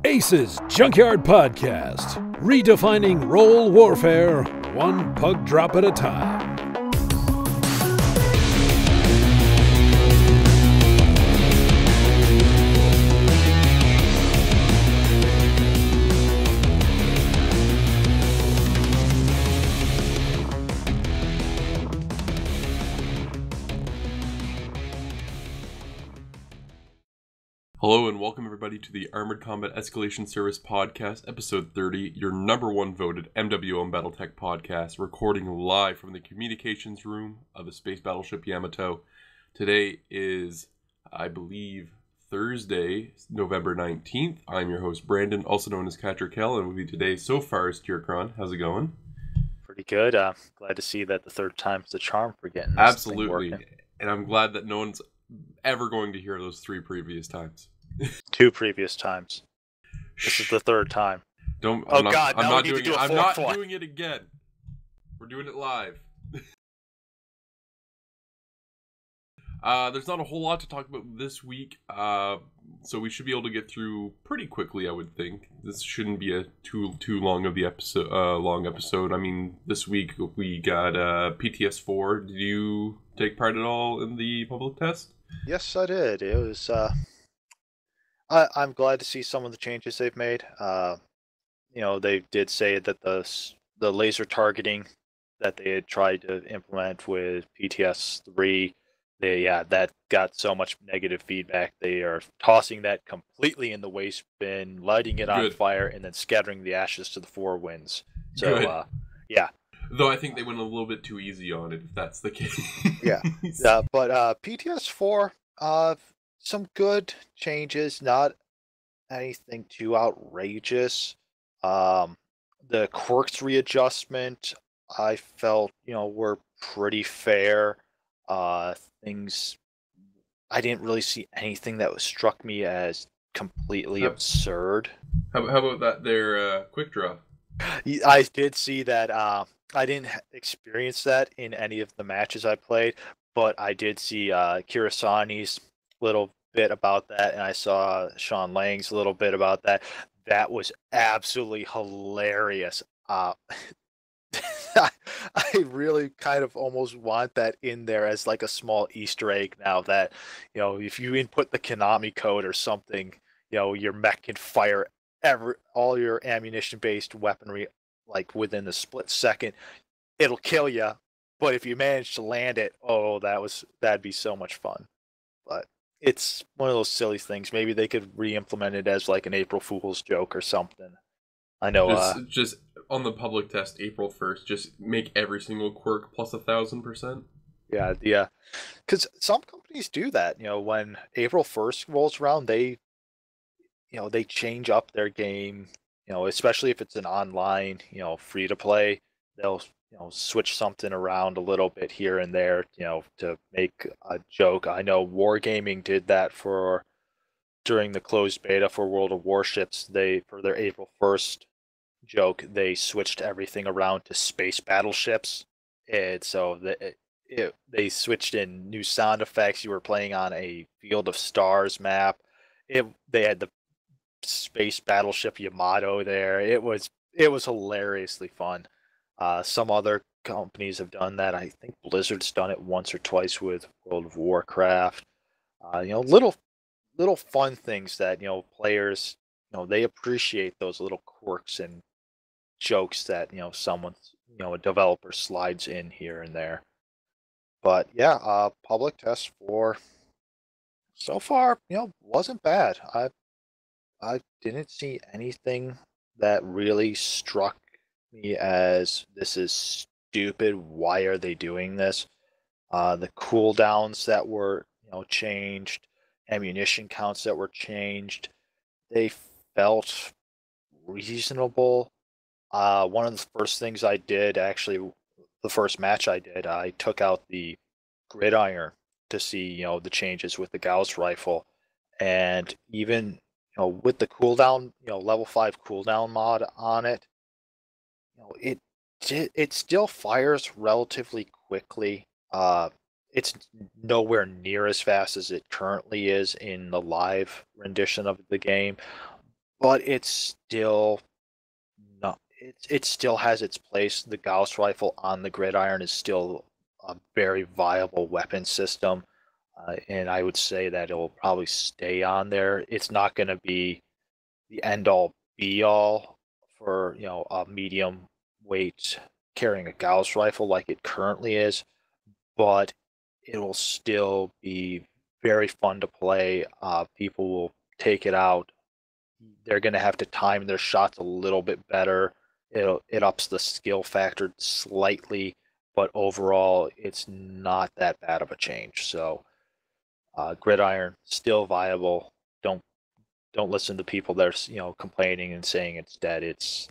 A.C.E.S Junkyard Podcast, redefining role warfare, one pug drop at a time. Hello and welcome everybody to the Armored Combat Escalation Service Podcast, episode 30, your number one voted MWO Battletech podcast, recording live from the communications room of the space battleship Yamato. Today is, I believe, Thursday, November 19th. I'm your host, Brandon, also known as Cattra, Kell, and with me today so far is Quirks. How's it going? Pretty good. Glad to see that the third time's the charm for getting this Absolutely, thing working. And I'm glad that no one's ever going to hear those three previous times. Two previous times. This is the third time. I'm not doing it again. We're doing it live. There's not a whole lot to talk about this week, so we should be able to get through pretty quickly, I would think. This shouldn't be a too long of the long episode. I mean, this week we got PTS4. Did you take part at all in the public test? Yes, I did. It was. I'm glad to see some of the changes they've made. They did say that the laser targeting that they had tried to implement with PTS3, that got so much negative feedback. They are tossing that completely in the waste bin, lighting it on fire, and then scattering the ashes to the four winds. So, yeah. Though I think they went a little bit too easy on it, if that's the case. But PTS4, some good changes, not anything too outrageous. The Quirks readjustment, I felt, were pretty fair. Things, I didn't really see anything that struck me as completely absurd. How about that there quick draw? I did see that. I didn't experience that in any of the matches I played, but I did see Kirasani's little bit about that, and I saw Sean Lang's little bit about that. That was absolutely hilarious. I really kind of almost want that in there as like a small Easter egg now that, if you input the Konami code or something, your mech can fire all your ammunition-based weaponry like within a split second. It'll kill you, but if you manage to land it, that'd be so much fun. But it's one of those silly things. Maybe they could re-implement it as like an April Fool's joke or something. I know. Just on the public test, April 1st, just make every single quirk plus 1,000%. Yeah. Because some companies do that. When April 1st rolls around, they change up their game. Especially if it's an online, free to play, they'll switch something around a little bit here and there, to make a joke. I know Wargaming did that during the closed beta for World of Warships. For their April 1st joke, they switched everything around to space battleships, and so they switched in new sound effects. You were playing on a Field of Stars map. They had the space battleship Yamato there. It was hilariously fun. Some other companies have done that. I think Blizzard's done it once or twice with World of Warcraft. Little fun things that players they appreciate, those little quirks and jokes that a developer slides in here and there. But public test for so far wasn't bad. I didn't see anything that really struck me as this is stupid. Why are they doing this? The cooldowns that were changed, ammunition counts that were changed, they felt reasonable. One of the first things I did, actually, the first match I did, I took out the gridiron to see the changes with the Gauss rifle, and even with the cooldown, level 5 cooldown mod on it, it still fires relatively quickly. It's nowhere near as fast as it currently is in the live rendition of the game, but it's still not. It still has its place. The Gauss rifle on the gridiron is still a very viable weapon system, and I would say that it will probably stay on there. It's not going to be the end all be all for a medium weight carrying a Gauss rifle like it currently is, but it will still be very fun to play. People will take it out. They're going to have to time their shots a little bit better. It ups the skill factor slightly, but overall, it's not that bad of a change. So, gridiron still viable. Don't don't listen to people that are complaining and saying it's dead. It's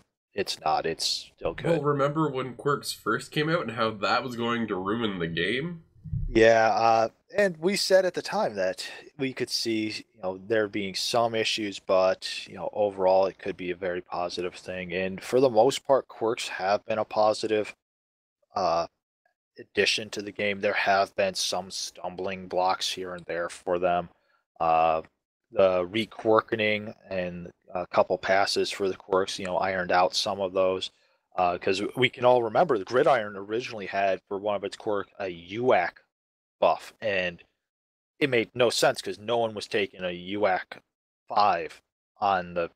not. It's still Well, good. remember when Quirks first came out and how that was going to ruin the game? Yeah, and we said at the time that we could see, there being some issues, but overall it could be a very positive thing. And for the most part, quirks have been a positive uh, addition to the game. There have been some stumbling blocks here and there for them. Uh, the requirking and a couple passes for the quirks, ironed out some of those. Because we can all remember the gridiron originally had for one of its quirk a UAC buff, and it made no sense because no one was taking a UAC 5 on the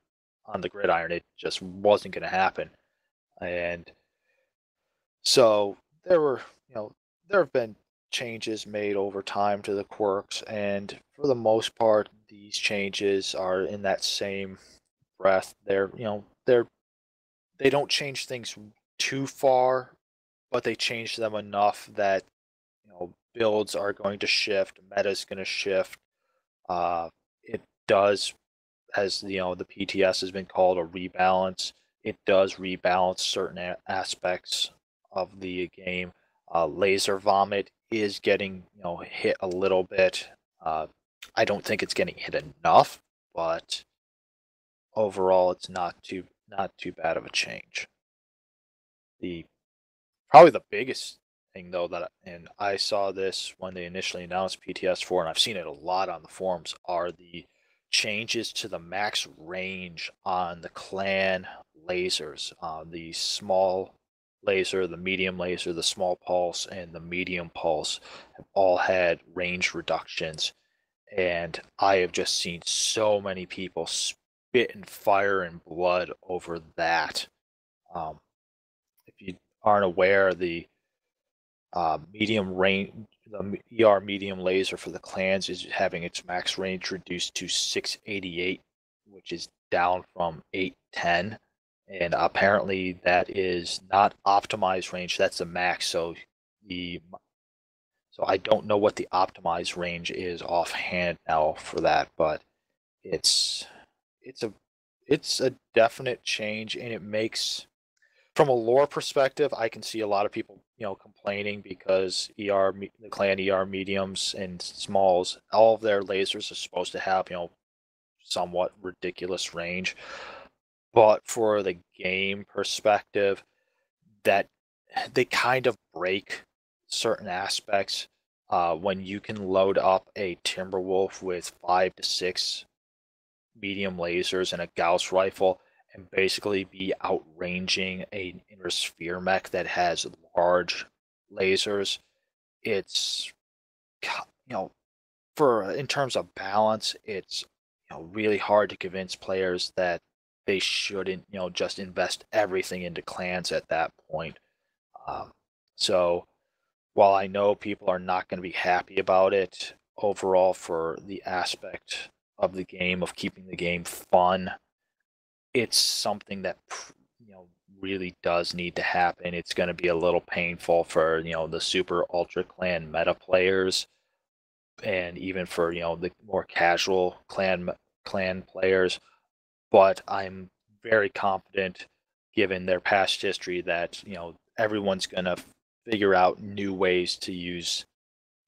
gridiron. It just wasn't going to happen, and so there were there have been changes made over time to the quirks, and for the most part, these changes are in that same breath. They don't change things too far, but they change them enough that builds are going to shift, meta is going to shift. It does, as the PTS has been called, a rebalance. It does rebalance certain aspects of the game. Laser vomit is getting hit a little bit. I don't think it's getting hit enough, but overall, it's not too bad of a change. The Probably the biggest thing though and I saw this when they initially announced PTS4, and I've seen it a lot on the forums, are the changes to the max range on the clan lasers. The small laser, the medium laser, the small pulse, and the medium pulse have all had range reductions, and I have just seen so many people spit and fire and blood over that. Um, if you aren't aware, the medium range, the ER medium laser for the clans is having its max range reduced to 688, which is down from 810. And apparently that is not optimized range. That's the max. The so I don't know what the optimized range is offhand now for that, but it's it's a it's a definite change, and it makes, from a lore perspective, I can see a lot of people, complaining because the clan ER mediums and smalls, all of their lasers are supposed to have, somewhat ridiculous range. But for the game perspective, that they kind of break certain aspects. When you can load up a Timberwolf with 5 to 6 medium lasers and a Gauss rifle and basically be outranging an inner sphere mech that has large lasers, it's you know for in terms of balance, it's really hard to convince players that they shouldn't just invest everything into clans at that point. Um, so while I know people are not going to be happy about it overall for the aspect of the game of keeping the game fun, it's something that really does need to happen. It's going to be a little painful for the super ultra clan meta players, and even for the more casual clan players. But I'm very confident, given their past history, that everyone's going to figure out new ways to use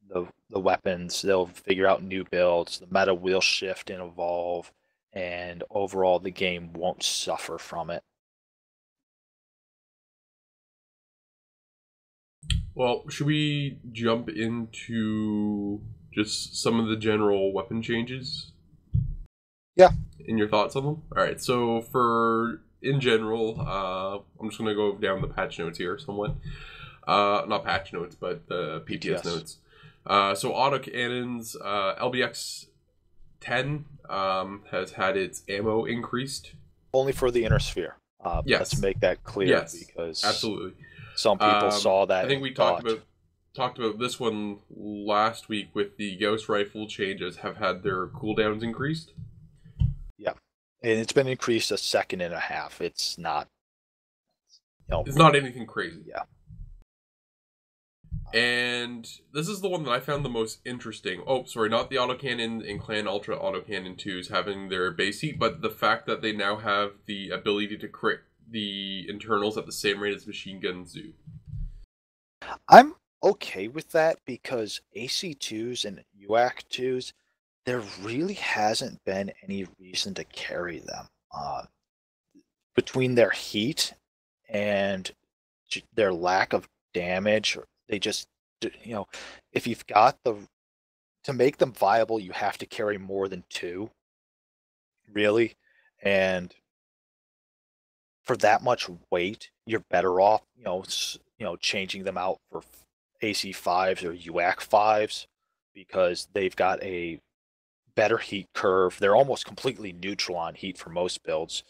the weapons. They'll figure out new builds. The meta will shift and evolve, and overall the game won't suffer from it. Well, should we jump into just some of the general weapon changes? Yeah. in your thoughts on them? All right. So in general, I'm just gonna go down the patch notes here somewhat. Not patch notes, but the PTS notes. So autocannons, LBX 10 has had its ammo increased. Only for the inner sphere. Yes. Let's make that clear, because absolutely. some people saw that. I think we talked about this one last week with the Gauss rifle changes have had their cooldowns increased. Yeah, and it's been increased a second and a half. It's not, it's not anything crazy. Yeah. And this is the one that I found the most interesting. Oh, sorry, not the autocannon and Clan Ultra autocannon 2s having their base heat, but the fact that they now have the ability to crit the internals at the same rate as machine guns do. I'm okay with that, because AC2s and UAC 2s, there really hasn't been any reason to carry them. Between their heat and their lack of damage, they just, if you've got to make them viable, you have to carry more than 2, really. And for that much weight, you're better off, changing them out for AC5s or UAC 5s, because they've got a better heat curve. They're almost completely neutral on heat for most builds.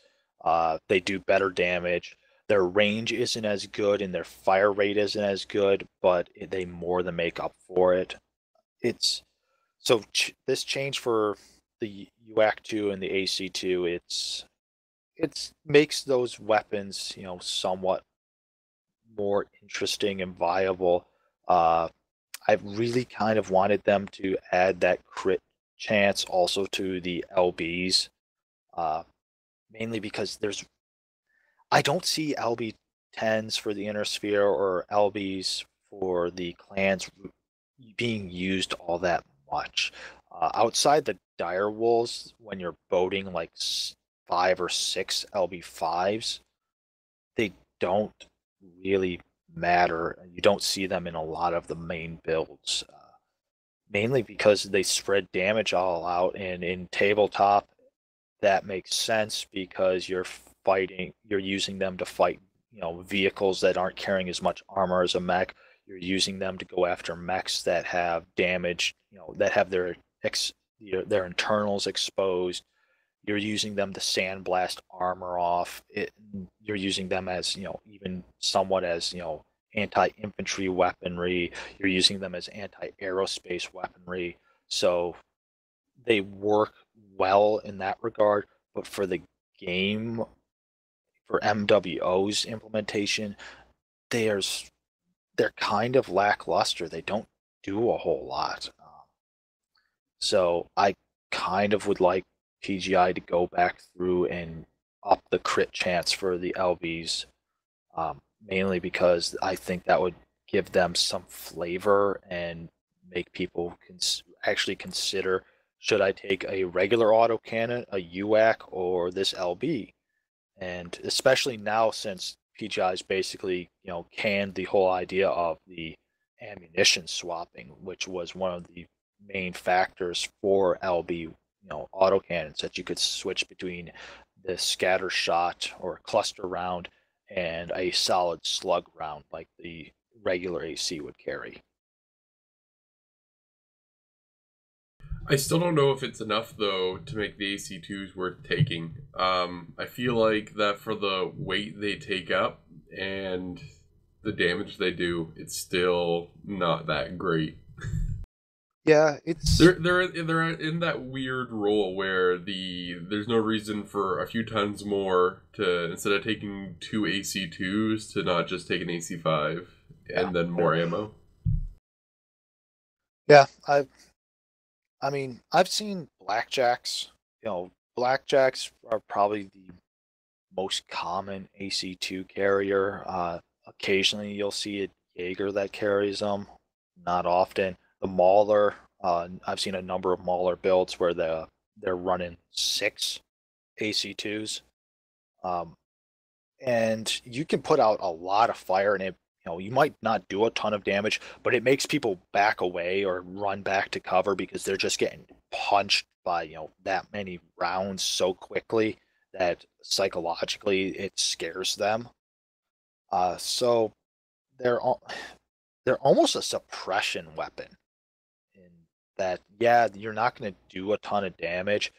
They do better damage. Their range isn't as good and their fire rate isn't as good, but they more than make up for it. It's so this change for the UAC 2 and the AC2, it makes those weapons, somewhat more interesting and viable. I really kind of wanted them to add that crit chance also to the LBs, mainly because I don't see LB 10s for the inner sphere or LBs for the clans being used all that much. Outside the dire wolves, when you're boating like 5 or 6 LB5s, they don't really matter. You don't see them in a lot of the main builds, mainly because they spread damage all out, and in tabletop that makes sense because you're using them to fight, vehicles that aren't carrying as much armor as a mech. You're using them to go after mechs that have damage, that have their internals exposed. You're using them to sandblast armor off. You're using them as, even somewhat as, anti-infantry weaponry. You're using them as anti-aerospace weaponry. So they work well in that regard, but for the game, for MWO's implementation, they're kind of lackluster. They don't do a whole lot. So I kind of would like PGI to go back through and up the crit chance for the LBs, mainly because I think that would give them some flavor and make people actually consider, should I take a regular autocannon, a UAC, or this LB? And especially now, since PGI's basically, canned the whole idea of the ammunition swapping, which was one of the main factors for LB, autocannons, that you could switch between the scatter shot or cluster round and a solid slug round like the regular AC would carry. I still don't know if it's enough, though, to make the AC2s worth taking. I feel like that for the weight they take up and the damage they do, it's still not that great. Yeah, it's they're in that weird role where there's no reason for a few tons more to, instead of taking 2 AC2s, to not just take an AC5 and then more ammo. Yeah, I mean, I've seen blackjacks. Blackjacks are probably the most common AC2 carrier. Occasionally, you'll see a Jaeger that carries them. Not often. The Mauler, I've seen a number of Mauler builds where they're running 6 AC2s. And you can put out a lot of fire, and it, you might not do a ton of damage, but it makes people back away or run back to cover because they're just getting punched by that many rounds so quickly that psychologically it scares them. So they're they're almost a suppression weapon in that, yeah, you're not going to do a ton of damage,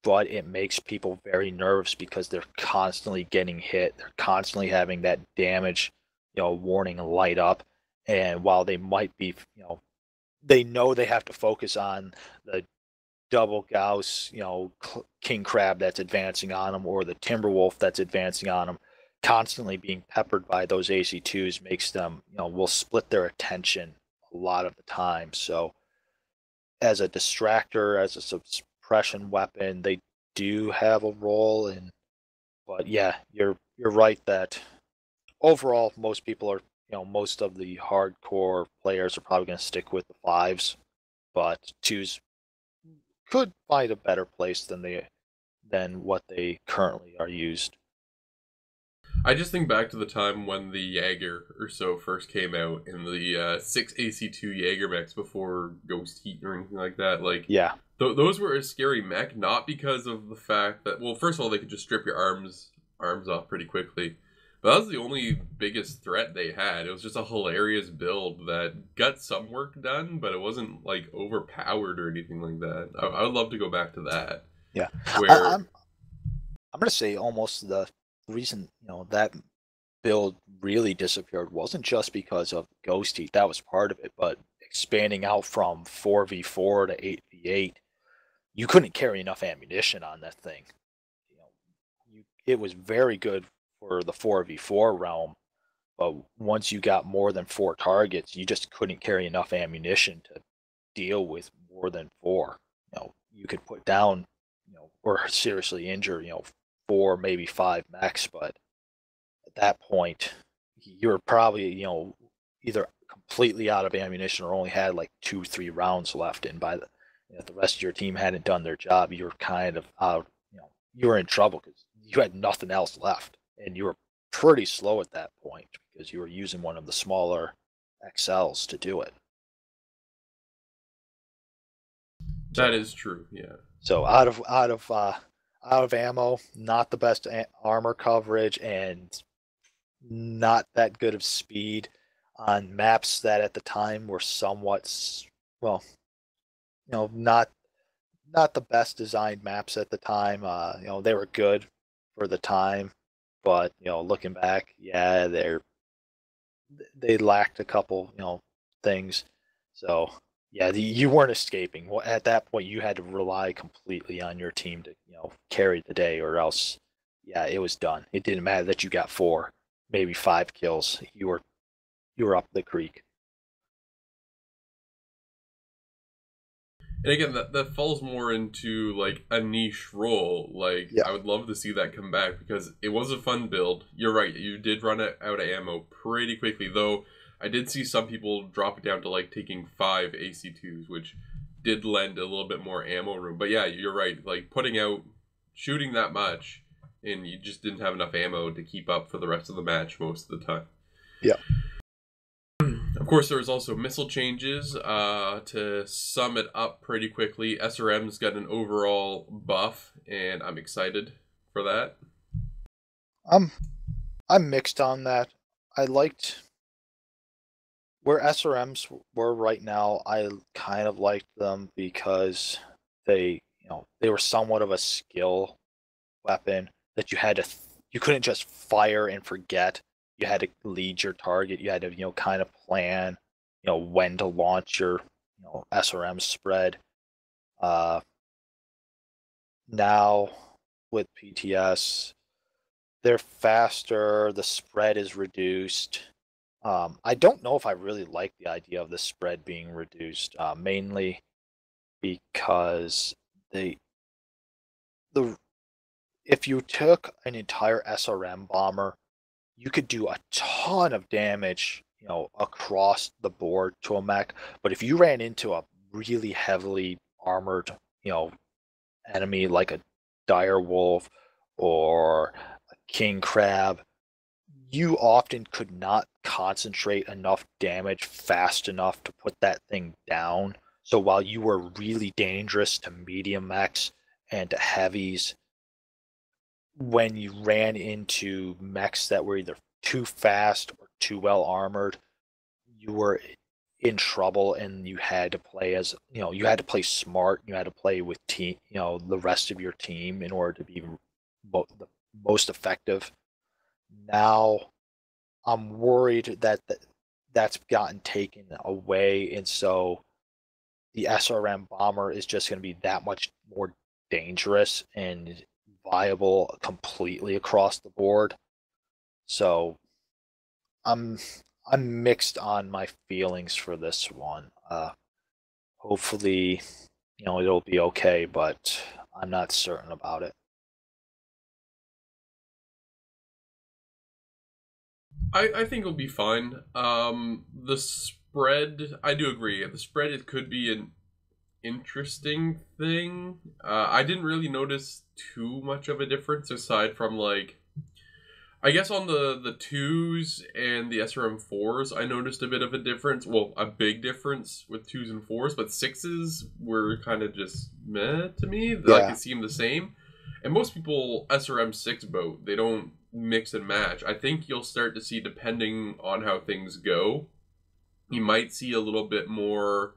but it makes people very nervous because they're constantly getting hit. They're constantly having that damage, warning light up. And while they might be, they know they have to focus on the double Gauss, king crab that's advancing on them, or the Timberwolf that's advancing on them. Constantly being peppered by those AC2s makes them, will split their attention a lot of the time. So, as a distractor, as a suppression weapon, they do have a role in. But yeah, you're right that overall most people are, most of the hardcore players are probably going to stick with the fives, but twos could find a better place than what they currently are used. I just think back to the time when the Jaeger or so first came out in the 6 AC2 Jaeger mechs before Ghost Heat or anything like that. Like, Yeah, those were a scary mech, not because of the fact that, well, first of all, they could just strip your arms off pretty quickly. But that was the only biggest threat they had. It was just a hilarious build that got some work done, but it wasn't like overpowered or anything like that. I would love to go back to that. yeah. Where I'm going to say almost the reason that build really disappeared wasn't just because of Ghost Heat. That was part of it, but expanding out from 4v4 to 8v8, you couldn't carry enough ammunition on that thing. It was very good for the 4v4 realm, but once you got more than 4 targets, you just couldn't carry enough ammunition to deal with more than 4. You could put down, or seriously injure, 4, maybe 5 mechs, but at that point, you're probably, either completely out of ammunition or only had like 2-3 rounds left. And by the rest of your team hadn't done their job, you were kind of out, you were in trouble because you had nothing else left. And you were pretty slow at that point because you were using one of the smaller XLs to do it. that is true, yeah. So out of ammo, not the best armor coverage, and not that good of speed on maps that at the time were somewhat, well, not the best designed maps at the time. They were good for the time, but looking back, yeah, they lacked a couple, things. So yeah, you weren't escaping. Well, at that point, you had to rely completely on your team to carry the day, or else, yeah, it was done. It didn't matter that you got 4, maybe 5 kills. You were up the creek. And again, that falls more into like a niche role. Like, Yeah. I would love to see that come back because it was a fun build. You're right, you did run out of ammo pretty quickly, though. I did see some people drop it down to like taking 5 AC2s, which did lend a little bit more ammo room. But yeah, you're right. Like shooting that much, and you just didn't have enough ammo to keep up for the rest of the match most of the time. Yeah. Of course, there was also missile changes. To sum it up pretty quickly, SRM's got an overall buff, and I'm excited for that. I'm mixed on that. I liked where SRMs were right now. I kind of liked them because they were somewhat of a skill weapon that you couldn't just fire and forget. You had to lead your target. You had to kind of plan when to launch your SRM spread. Now with PTS, they're faster. The spread is reduced. I don't know if I really like the idea of the spread being reduced, mainly because the if you took an entire SRM bomber, you could do a ton of damage, across the board to a mech. But if you ran into a really heavily armored, enemy like a dire wolf or a king crab, you often could not concentrate enough damage fast enough to put that thing down. So while you were really dangerous to medium mechs and to heavies, when you ran into mechs that were either too fast or too well armored, you were in trouble, and you had to play as you had to play smart. You had to play with team, the rest of your team in order to be the most effective. Now, I'm worried that that's gotten taken away, and so the SRM bomber is just going to be that much more dangerous and viable completely across the board. So I'm I'm mixed on my feelings for this one. Hopefully, it'll be okay, but I'm not certain about it. I think it'll be fine. The spread, I do agree. The spread, it could be an interesting thing. I didn't really notice too much of a difference aside from like, I guess on the twos and the SRM4s, I noticed a bit of a difference. Well, a big difference with twos and fours, but sixes were kind of just meh to me. Like, Yeah, it seemed the same. And most people SRM6 boat, they don't mix and match. I think you'll start to see, depending on how things go, you might see a little bit more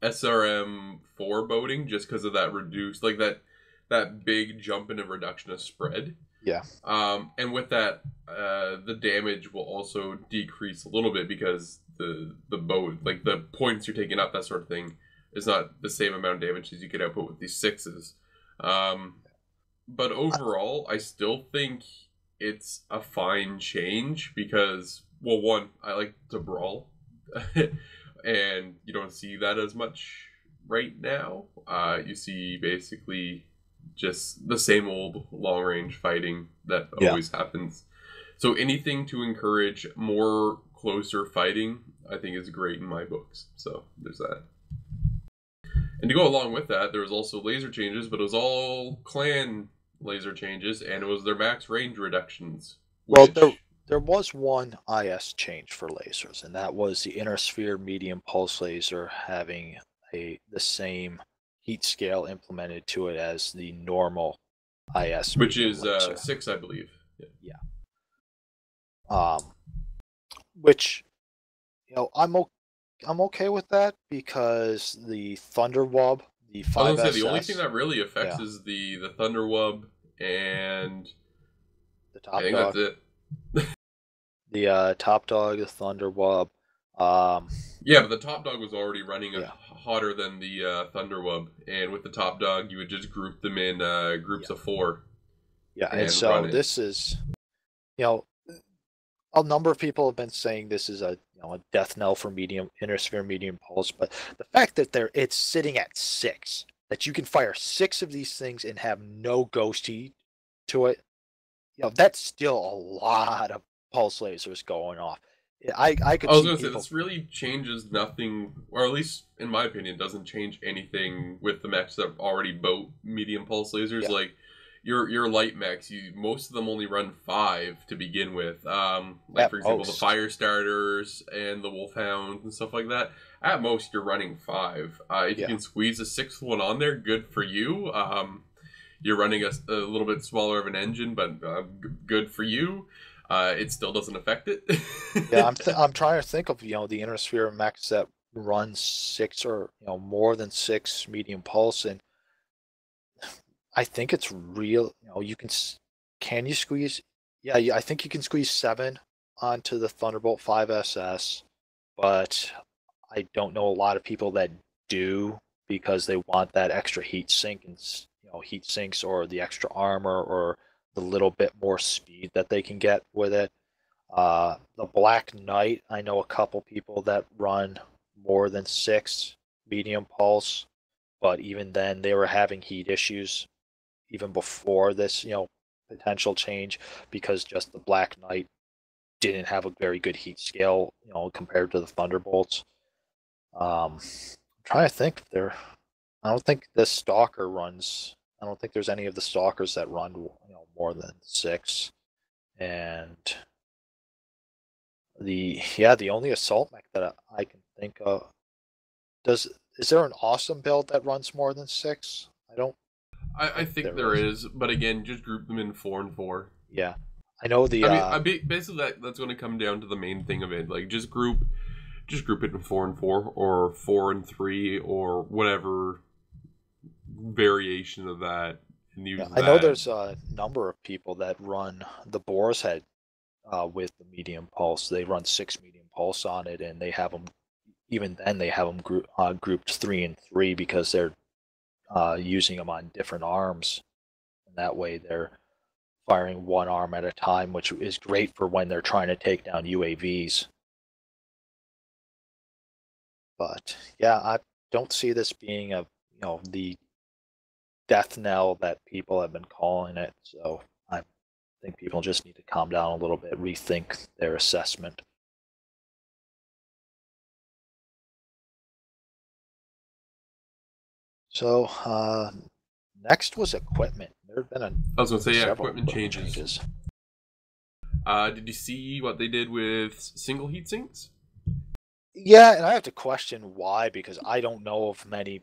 SRM4 boating just because of that reduced, like that big jump in a reduction of spread. yeah, And with that, the damage will also decrease a little bit because the boat, like the points you're taking up, that sort of thing, is not the same amount of damage as you could output with these sixes. But overall, I still think it's a fine change because, well, one, I like to brawl, and you don't see that as much right now. You see basically just the same old long range fighting that yeah. always happens. So anything to encourage more closer fighting, I think is great in my books. So there's that. And to go along with that, there was also laser changes, but it was all clan laser changes, and it was their max range reductions. Well, Which, there was one IS change for lasers, and that was the inner sphere medium pulse laser having the same heat scale implemented to it as the normal IS which medium is laser. 6, I believe. Yeah. Yeah. Which I'm okay with that because the Thunderwub, the I was gonna say the only thing 5SS, that really affects yeah, is the Thunder Wub, and the I Top think that's Dog, it. the Top Dog, the Thunderwub, Yeah, but the Top Dog was already running yeah, hotter than the Thunder Wub, and with the Top Dog, you would just group them in groups yeah, of 4 yeah, and and run so it. this is, you know, a number of people have been saying this is a death knell for medium inner sphere medium pulse, but the fact that it's sitting at 6, that you can fire 6 of these things and have no ghost heat to it, that's still a lot of pulse lasers going off. I I could was see gonna say people. this really changes nothing, or at least in my opinion, doesn't change anything with the mechs that already boat medium pulse lasers. Yeah. Like your light mechs, most of them only run 5 to begin with. Like At for example, the most. fire starters and the wolfhounds and stuff like that. At most, you're running 5. If you Yeah. can squeeze a 6th one on there, good for you. You're running a little bit smaller of an engine, but good for you. It still doesn't affect it. Yeah, I'm trying to think of the inner sphere mechs that run 6 or more than 6 medium pulse, and I think it's real. You can you squeeze? Yeah, yeah, I think you can squeeze 7 onto the Thunderbolt 5SS, but I don't know a lot of people that do because they want that extra heat sink and heat sinks or the extra armor or the little bit more speed that they can get with it. The Black Knight, I know a couple people that run more than 6 medium pulse, but even then they were having heat issues even before this, potential change because just the Black Knight didn't have a very good heat scale, compared to the Thunderbolts. I'm trying to think if there. I don't think the Stalker runs. I don't think there's any of the Stalkers that run, more than 6. And the only assault mech that I can think of does Is there an awesome build that runs more than 6? I don't I think think there there is. is, but again, just group them in 4 and 4. Yeah, I know the I mean, basically that's going to come down to the main thing of it. Like just group it in 4 and 4, or 4 and 3, or whatever variation of that, and yeah, use I know that. there's a number of people that run the Boar's Head with the medium pulse. They run 6 medium pulse on it, and they have them. Even then, they have them grouped 3 and 3 because they're using them on different arms, and that way they're firing one arm at a time, which is great for when they're trying to take down UAVs. But yeah, I don't see this being the death knell that people have been calling it. So I think people just need to calm down a little bit, rethink their assessment. So next was equipment. There have been I was going to say, yeah, several equipment equipment changes. Did you see what they did with single heat sinks? Yeah, and I have to question why, because I don't know of many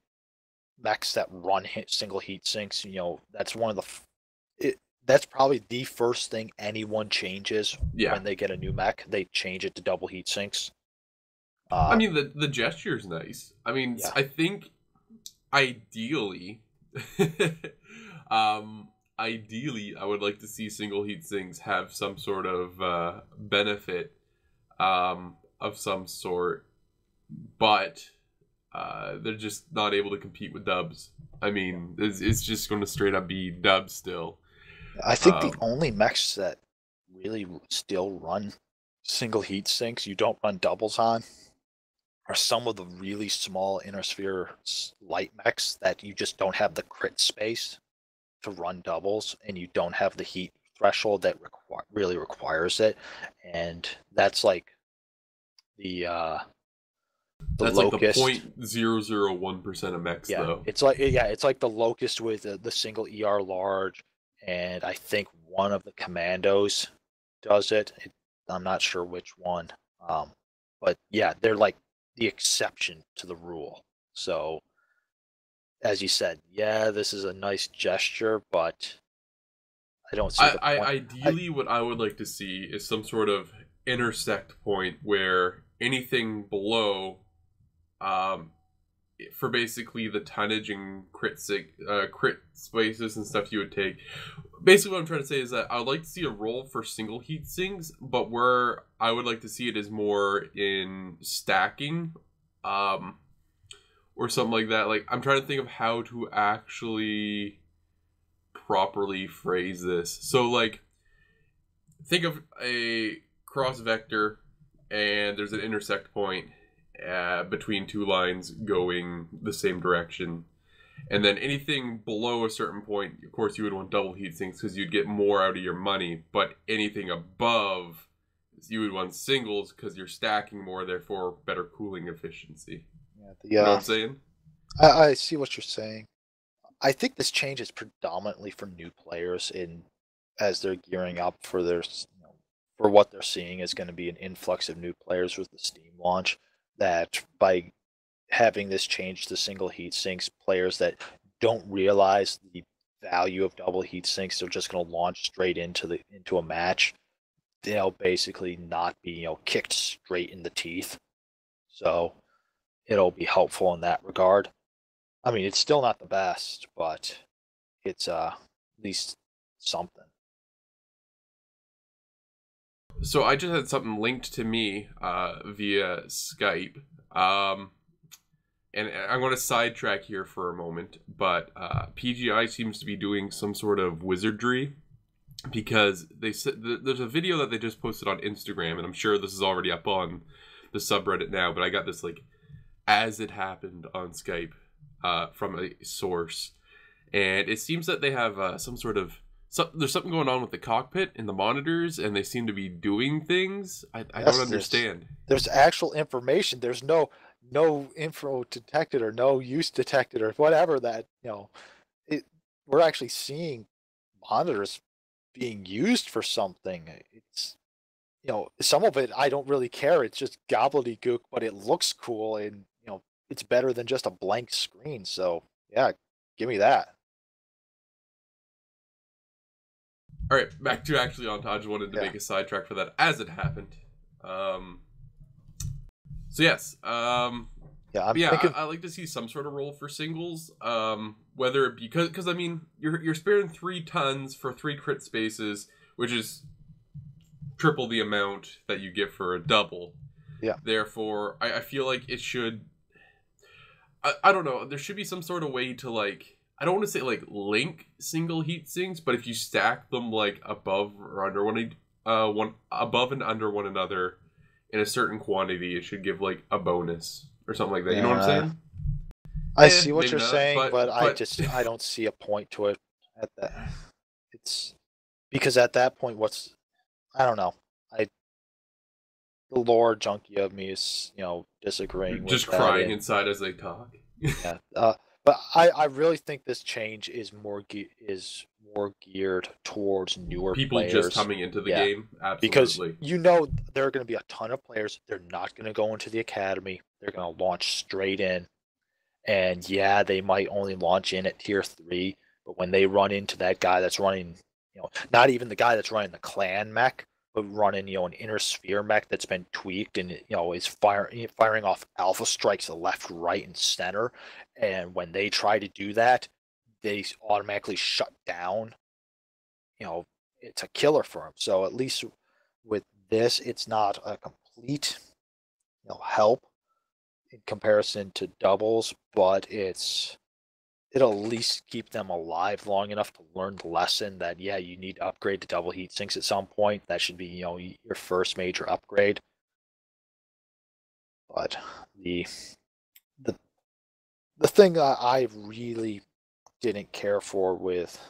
mechs that run single heat sinks. That's one of that's probably the first thing anyone changes Yeah. when they get a new mech. They change it to double heat sinks. I mean, the gesture is nice. I mean, Yeah. I think ideally, ideally, I would like to see single heat sinks have some sort of benefit of some sort, but they're just not able to compete with dubs. I mean, it's just going to straight up be dubs still. I think the only mechs that really still run single heat sinks, you don't run doubles on, are some of the really small inner sphere light mechs that you just don't have the crit space to run doubles, and you don't have the heat threshold that really requires it, and that's like the That's like the locust. 0.001% of mechs, Yeah, though. it's like the locust with the single ER large, and I think one of the commandos does it. I'm not sure which one, but yeah, they're like the exception to the rule. So as you said, yeah, this is a nice gesture, but I don't see the point. Ideally, what I would like to see is some sort of intersect point where anything below, um, for basically the tonnage and crit spaces and stuff you would take. Basically, what I'm trying to say is that I would like to see a role for single heat sinks, but where I would like to see it is more in stacking, or something like that. Like, I'm trying to think of how to actually properly phrase this. So, like, think of a cross vector, and there's an intersect point between two lines going the same direction. And then anything below a certain point, of course, you would want double heat sinks because you'd get more out of your money. But anything above, you would want singles because you're stacking more, therefore better cooling efficiency. Yeah, You know what I'm saying? I see what you're saying. I think this change is predominantly for new players in as they're gearing up for for what they're seeing is going to be an influx of new players with the Steam launch. That by having this change to single heat sinks, players that don't realize the value of double heat sinks, they're just going to launch straight into a match. They'll basically not be kicked straight in the teeth. So it'll be helpful in that regard. I mean, it's still not the best, but it's at least something. So I just had something linked to me via Skype. And I'm going to sidetrack here for a moment, but PGI seems to be doing some sort of wizardry because they said there's a video that they just posted on Instagram, and I'm sure this is already up on the subreddit now, but I got this like as it happened on Skype from a source, and it seems that they have some sort of there's something going on with the cockpit and the monitors, and they seem to be doing things. I don't understand. There's actual information. There's no info detected or no use detected or whatever that we're actually seeing monitors being used for something. It's some of it I don't really care. It's just gobbledygook, but it looks cool, and it's better than just a blank screen. So yeah, give me that. All right, back to actually on. I just wanted to Yeah. make a sidetrack for that as it happened. So yes, Yeah, I'm yeah, thinking. I like to see some sort of role for singles. Whether it because I mean you're sparing 3 tons for 3 crit spaces, which is triple the amount that you get for a double. Yeah. Therefore, I feel like it should. I don't know. There should be some sort of way to like. I don't want to say like link single heat sinks, but if you stack them like above or under one above and under one another in a certain quantity, it should give like a bonus or something like that. You know what I'm Yeah, saying? I see what Maybe you're not, saying, but but I don't see a point to it at that. It's because at that point, I don't know. I The lore junkie of me is disagreeing with just that, crying and inside as they talk. yeah. But I really think this change is more geared towards newer People just players. coming into the Yeah, game, because absolutely. there are going to be a ton of players. They're not going to go into the academy. They're going to launch straight in. And yeah, they might only launch in at tier 3, but when they run into that guy that's running, not even the guy that's running the clan mech, but running, an inner sphere mech that's been tweaked and is firing off alpha strikes left, right, and center. And when they try to do that, they automatically shut down. It's a killer for them. So at least with this, it's not a complete, help in comparison to doubles, but it'll at least keep them alive long enough to learn the lesson that yeah, you need to upgrade to double heat sinks at some point. That should be your first major upgrade. But the the the thing I really didn't care for with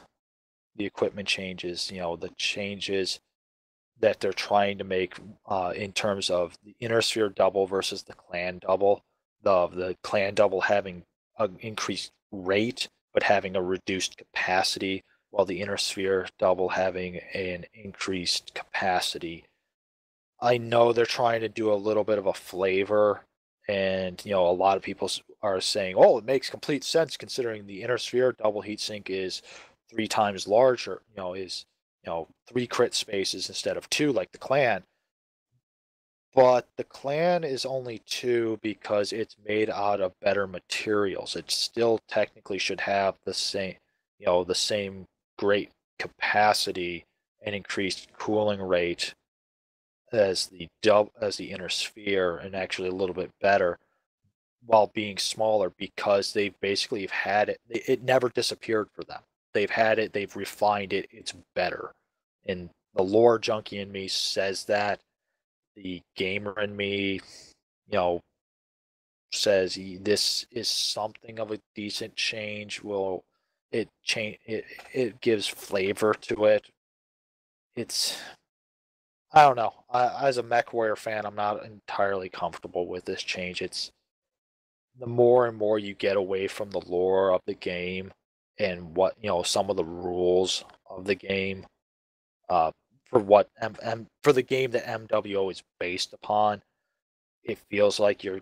the equipment changes, the changes that they're trying to make in terms of the inner sphere double versus the clan double. The clan double having an increased rate but having a reduced capacity, while the inner sphere double having an increased capacity. I know they're trying to do a little bit of a flavor, and a lot of people are saying, "Oh, it makes complete sense considering the inner sphere double heatsink is 3 times larger. Is 3 crit spaces instead of 2, like the clan." But the clan is only 2 because it's made out of better materials. It still technically should have the same great capacity and increased cooling rate as the inner sphere, and actually a little bit better while being smaller, because they've basically had it. It never disappeared for them. They've had it. They've refined it. It's better. And the lore junkie in me says that. The gamer in me, says this is something of a decent change. Will it change? It gives flavor to it. It's I don't know. As a MechWarrior fan, I'm not entirely comfortable with this change. It's the more and more you get away from the lore of the game and what some of the rules of the game, uh, for what for the game that MWO is based upon, it feels like you're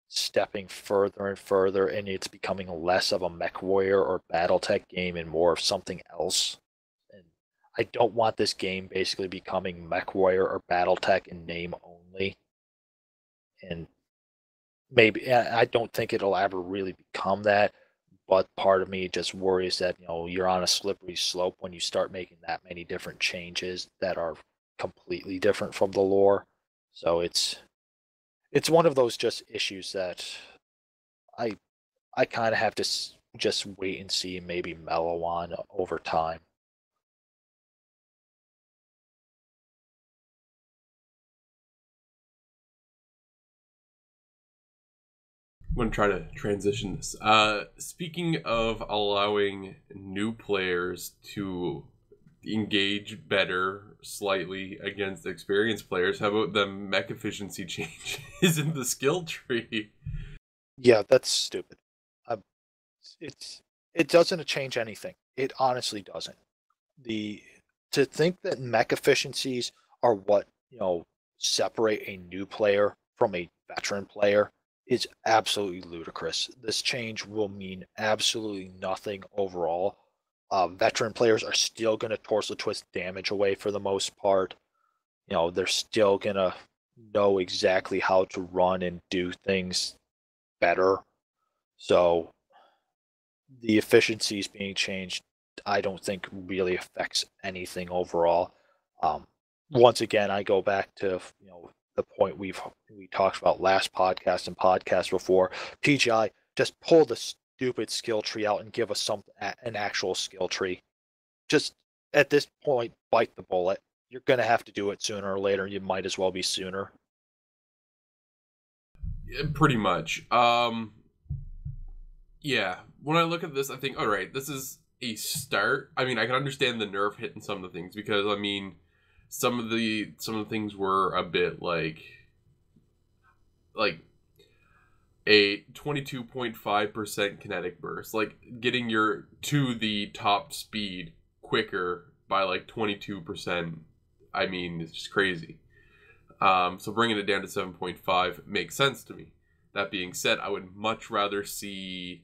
stepping further and further, and it's becoming less of a MechWarrior or BattleTech game and more of something else. And I don't want this game basically becoming MechWarrior or BattleTech in name only. And maybe I don't think it'll ever really become that. But part of me just worries that you're on a slippery slope when you start making that many different changes that are completely different from the lore. So it's one of those just issues that I I kind of have to just wait and see and maybe mellow on over time. I'm going to try to transition this. Speaking of allowing new players to engage better slightly against experienced players, how about the mech efficiency changes in the skill tree? Yeah, that's stupid. Uh, it doesn't change anything. It honestly doesn't. The To think that mech efficiencies are what separate a new player from a veteran player is absolutely ludicrous. This change will mean absolutely nothing overall. Veteran players are still going to torso twist damage away for the most part. They're still going to know exactly how to run and do things better. So the efficiencies being changed, I don't think really affects anything overall. Um, Once again, I go back to the point we talked about last podcast and podcast before. PGI, just pull the stupid skill tree out and give us an actual skill tree. Just at this point, bite the bullet. You're gonna have to do it sooner or later. You might as well be sooner. Yeah, pretty much. Yeah. When I look at this, I think, all right, this is a start. I mean, I can understand the nerve hitting some of the things because I mean, some of the things were a bit like a 22.5% kinetic burst, like getting your to the top speed quicker by like 22%. I mean, it's just crazy. So bringing it down to 7.5 makes sense to me. That being said, I would much rather see.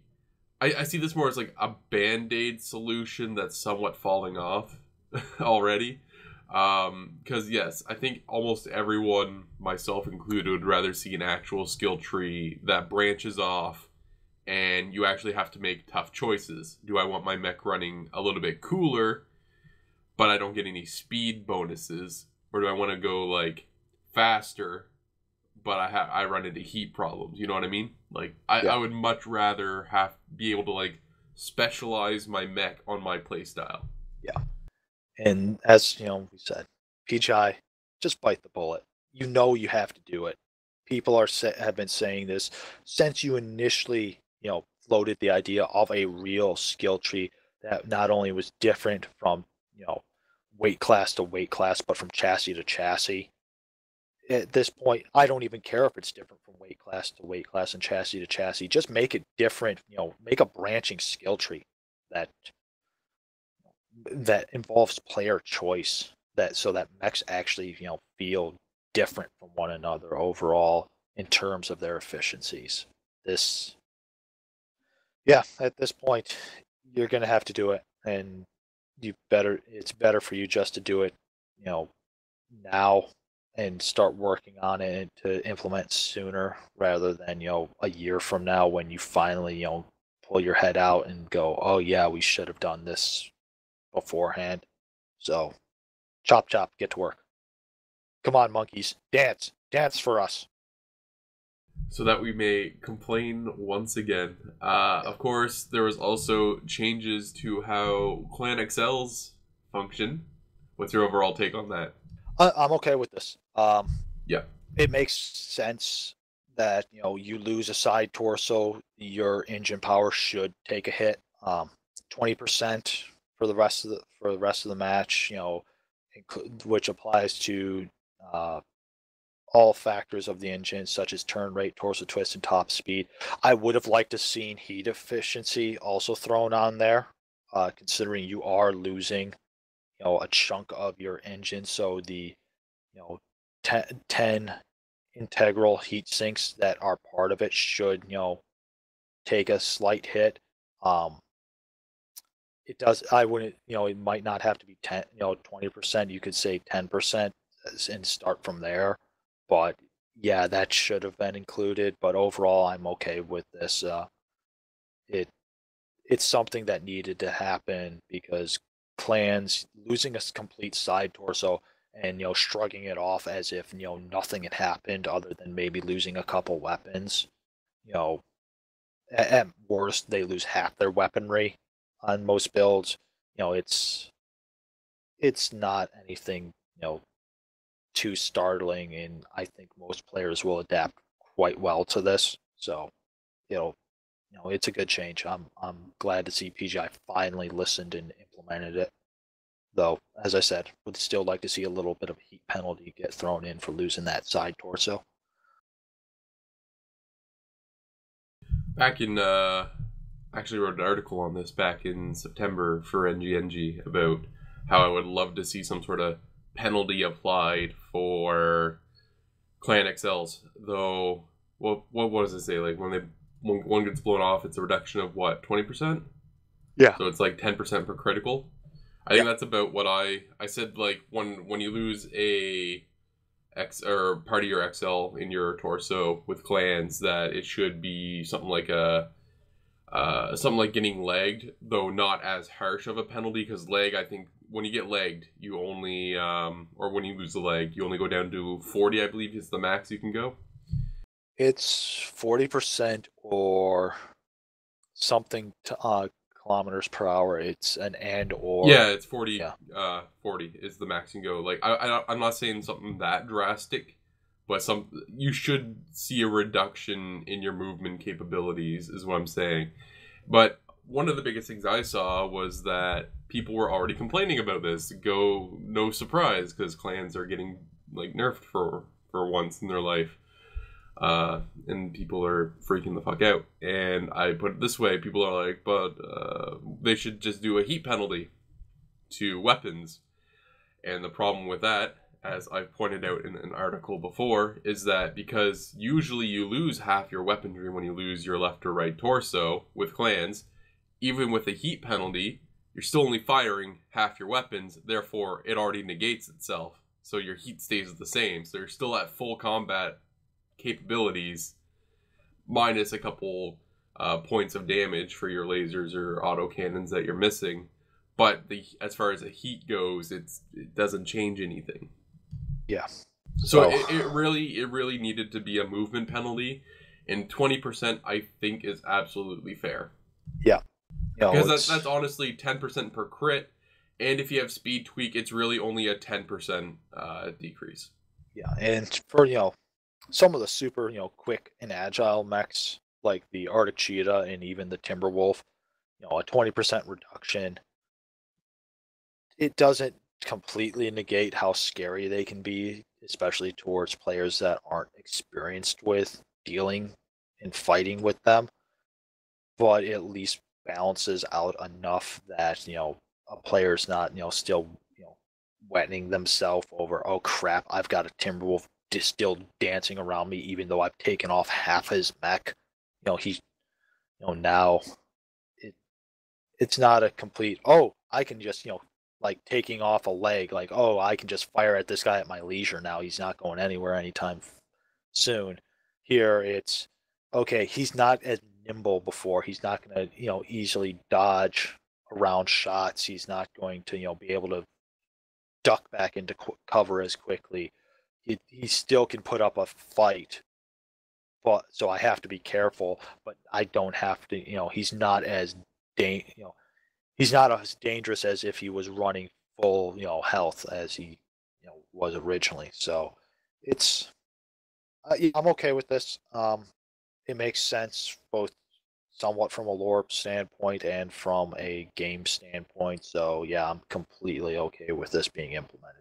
I see this more as like a band-aid solution that's somewhat falling off already. Because yes, I think almost everyone, myself included, would rather see an actual skill tree that branches off and you actually have to make tough choices. Do I want my mech running a little bit cooler, but I don't get any speed bonuses? Or do I want to go like faster, but I run into heat problems? You know what I mean? Like I would much rather be able to like specialize my mech on my playstyle. Yeah. And as we said, PGI, just bite the bullet. You have to do it. People have been saying this since you initially, floated the idea of a real skill tree that not only was different from, weight class to weight class, but from chassis to chassis. At this point, I don't even care if it's different from weight class to weight class and chassis to chassis. Just make it different, make a branching skill tree that involves player choice, that so that mechs actually feel different from one another overall in terms of their efficiencies. This Yeah, at this point you're going to have to do it, and it's better for you just to do it you know now and start working on it to implement sooner rather than a year from now when you finally pull your head out and go, oh yeah, we should have done this beforehand. So, chop chop, get to work. Come on, monkeys, dance for us. So that we may complain once again. Of course, there was also changes to how Clan XLs function. What's your overall take on that? I'm okay with this. Yeah. It makes sense that you lose a side torso, your engine power should take a hit. 20% for the rest of the match. Which applies to uh, all factors of the engine, such as turn rate, torso twist, and top speed. I would have liked to seen heat efficiency also thrown on there, considering you are losing, a chunk of your engine. So the, 10 integral heat sinks that are part of it should, take a slight hit. Um, it does. I wouldn't, it might not have to be 10, 20%. You could say 10% and start from there. But yeah, that should have been included. But overall, I'm okay with this. It it's something that needed to happen because clans losing a complete side torso and shrugging it off as if nothing had happened other than maybe losing a couple weapons. You know, at worst, they lose half their weaponry on most builds. It's not anything too startling, and I think most players will adapt quite well to this. So, you know, it's a good change. I'm glad to see PGI finally listened and implemented it. Though, as I said, would still like to see a little bit of a heat penalty get thrown in for losing that side torso. Back in, actually wrote an article on this back in September for NGNG about how I would love to see some sort of penalty applied for Clan XLs. Though, what does it say? Like when one gets blown off, it's a reduction of what, 20%? Yeah. So it's like 10% per critical. I think that's about what I said. Like when you lose a X or part of your XL in your torso with clans, that it should be something like something like getting legged, though not as harsh of a penalty, because leg, I think when you get legged, you only or when you lose the leg, you only go down to 40, I believe is the max you can go. It's 40% or something to kilometers per hour. It's an or. Yeah, it's 40. Yeah. 40 is the max you can go. Like I'm not saying something that drastic, but you should see a reduction in your movement capabilities, is what I'm saying. But one of the biggest things I saw was that people were already complaining about this. No surprise, because clans are getting like nerfed for once in their life. And people are freaking the fuck out. And I put it this way, people are like, but they should just do a heat penalty to weapons. And the problem with that, as I've pointed out in an article before, is that because usually you lose half your weaponry when you lose your left or right torso with clans, even with a heat penalty, you're still only firing half your weapons, therefore it already negates itself. So your heat stays the same. So you're still at full combat capabilities, minus a couple points of damage for your lasers or auto cannons that you're missing. But as far as the heat goes, it doesn't change anything. Yeah. So it really needed to be a movement penalty, and 20% I think is absolutely fair. Yeah. Because that's honestly 10% per crit, and if you have speed tweak, it's really only a 10% decrease. Yeah, and for some of the super quick and agile mechs like the Arctic Cheetah and even the Timberwolf, a 20% reduction. It doesn't completely negate how scary they can be, especially towards players that aren't experienced with dealing and fighting with them. But it at least balances out enough that a player's not still wetting themselves over, oh crap, I've got a Timberwolf still dancing around me even though I've taken off half his mech. He's now it's not a complete, oh, I can just like taking off a leg, like, oh, I can just fire at this guy at my leisure now. He's not going anywhere anytime soon. Here it's okay, he's not as nimble before. He's not going to, easily dodge around shots. He's not going to, be able to duck back into cover as quickly. He still can put up a fight, but so I have to be careful. But I don't have to. He's not as he's not as dangerous as if he was running full health as he was originally. So it's I'm okay with this. It makes sense both somewhat from a lore standpoint and from a game standpoint. So yeah, I'm completely okay with this being implemented.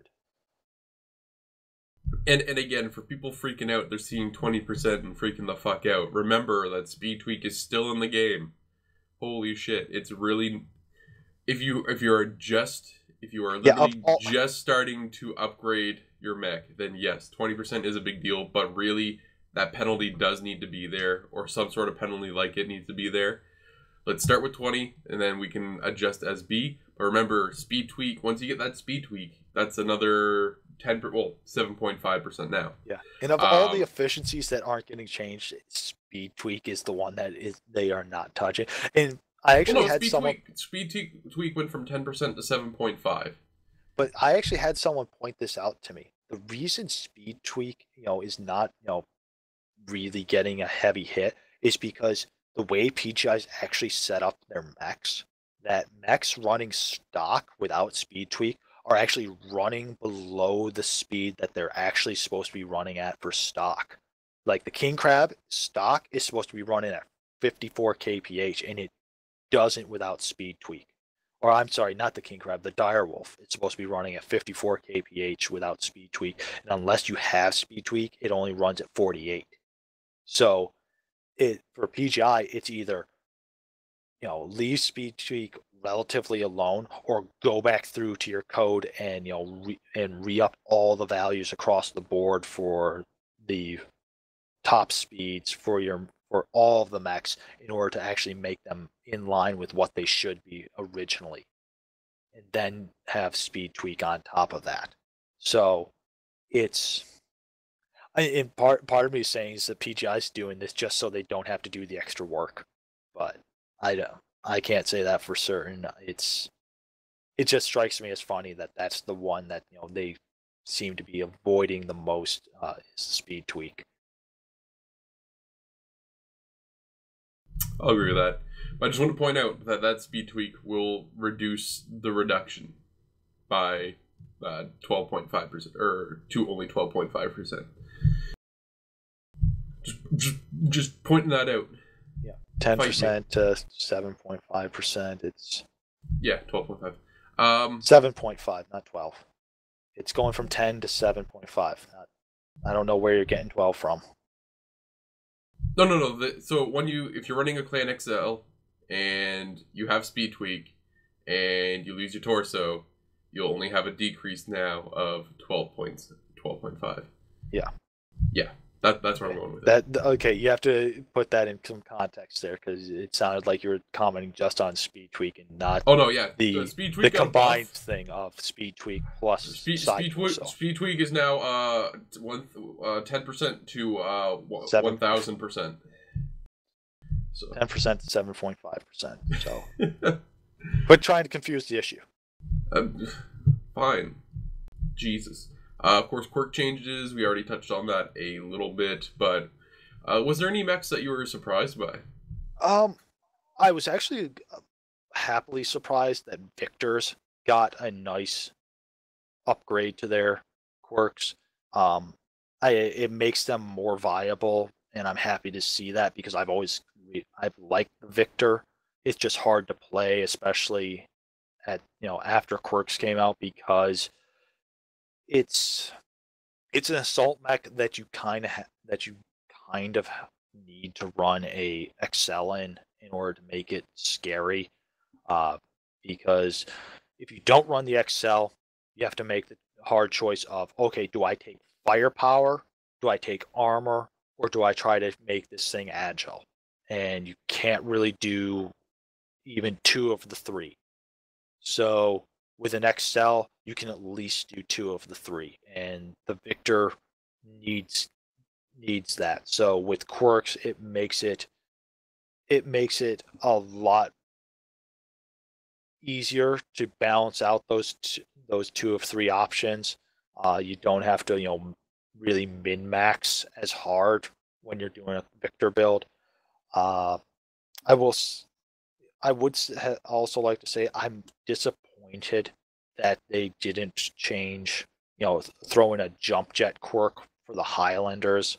And again, for people freaking out, they're seeing 20% and freaking the fuck out. Remember that speed tweak is still in the game. Holy shit! It's really, if you are literally just starting to upgrade your mech, then yes, 20% is a big deal. But really, that penalty does need to be there, or some sort of penalty like it needs to be there. Let's start with 20, and then we can adjust as B. But remember, speed tweak, once you get that speed tweak, that's another 7.5% now. Yeah. And of all the efficiencies that aren't getting changed, speed tweak is the one that they are not touching. And I actually had someone... Speed tweak went from 10% to 7.5. But I actually had someone point this out to me. The reason speed tweak, is not, really getting a heavy hit is because the way PGI's actually set up their mechs, that mechs running stock without speed tweak are actually running below the speed that they're actually supposed to be running at for stock. Like the King Crab stock is supposed to be running at 54 kph, and it doesn't without speed tweak. Or I'm sorry, not the King Crab, the Direwolf. It's supposed to be running at 54 kph without speed tweak, and unless you have speed tweak, it only runs at 48. So for PGI, it's either leave speed tweak relatively alone, or go back through to your code and re-up all the values across the board for the top speeds for all of the mechs in order to actually make them in line with what they should be originally, and then have speed tweak on top of that. So it's in part of me is saying is that PGI is doing this just so they don't have to do the extra work, but I can't say that for certain. It just strikes me as funny that that's the one that they seem to be avoiding the most, is the speed tweak. I'll agree with that. But I just want to point out that that speed tweak will reduce the reduction by 12.5%, or to only 12.5%. Just pointing that out. Yeah, 10% to 7.5%. It's 12.5. 7.5, not 12. It's going from 10 to 7.5. I don't know where you're getting 12 from. No. So if you're running a Clan XL and you have speed tweak and you lose your torso, you'll only have a decrease now of 12.5. Yeah. Yeah. That's where I'm going with it. Okay, you have to put that in some context there, because it sounded like you were commenting just on speed tweak and not. Oh no, yeah, the speed tweak, the combined thing of speed tweak plus speed tweak is now 10% to 1,000%. So 10% to 7.5%. So, but trying to confuse the issue. Fine. Jesus. Of course, quirk changes, we already touched on that a little bit, but was there any mechs that you were surprised by? I was actually happily surprised that Victors got a nice upgrade to their quirks. It makes them more viable, and I'm happy to see that, because I've liked the Victor. It's just hard to play, especially after quirks came out, because it's an assault mech that you kind of need to run a Excel in order to make it scary, because if you don't run the Excel, you have to make the hard choice of, okay, do I take firepower, do I take armor, or do I try to make this thing agile? And you can't really do even two of the three. So with an Excel, you can at least do two of the three, and the Victor needs that. So with quirks, it makes it a lot easier to balance out those two of three options. You don't have to really min max as hard when you're doing a Victor build. I would also like to say I'm disappointed that they didn't change, throw in a jump jet quirk for the Highlanders.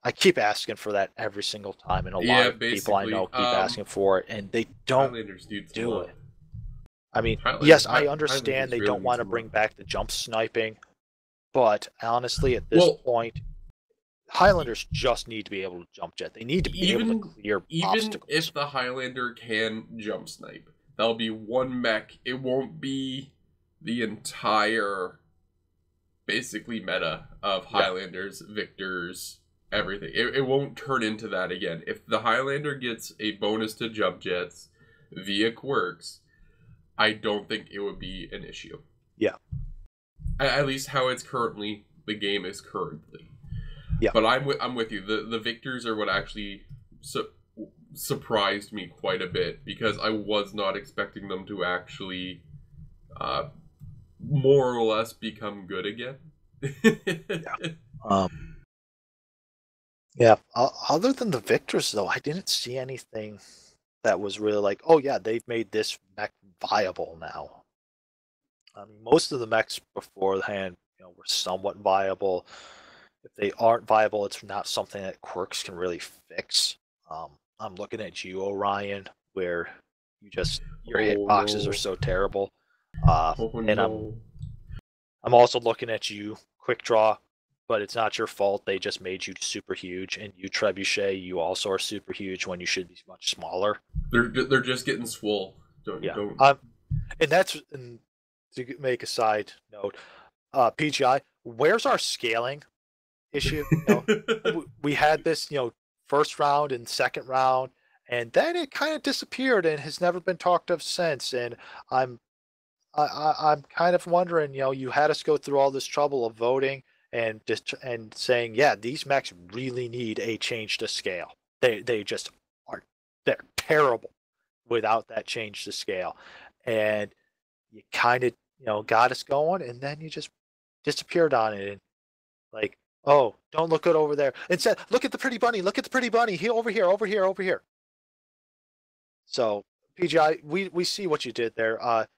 I keep asking for that every single time, and a lot of people I know keep asking for it, and they don't do it. I mean, yes, I understand they don't want to bring back the jump sniping, but honestly, at this point, Highlanders just need to be able to jump jet. They need to be able to clear obstacles. Even if the Highlander can jump snipe, that'll be one mech. It won't be the entire, basically, meta of Highlanders, Victors, everything. It won't turn into that again. If the Highlander gets a bonus to jump jets via quirks, I don't think it would be an issue. Yeah. At least how it's currently, the game is currently. Yeah. But I'm with you. The Victors are what actually surprised me quite a bit, because I was not expecting them to actually more or less become good again. Yeah. Other than the Victors, though, I didn't see anything that was really like, oh yeah, they've made this mech viable now. I mean, most of the mechs beforehand, were somewhat viable. If they aren't viable, it's not something that quirks can really fix. I'm looking at you, Orion, where your hitboxes are so terrible. And I'm also looking at you, Quick Draw, but it's not your fault. They just made you super huge, and you, Trebuchet, you also are super huge when you should be much smaller. They're just getting swole. Don't. And to make a side note, PGI, where's our scaling issue. We had this, first round and second round, and then it kind of disappeared and has never been talked of since. And I'm I'm kind of wondering, you had us go through all this trouble of voting and just and saying, yeah, these mechs really need a change to scale. They just are they're terrible without that change to scale. And you kind of, got us going, and then you just disappeared on it. And like, oh, don't look good over there. Instead, look at the pretty bunny. Look at the pretty bunny. He over here, over here, over here. So PGI, we see what you did there.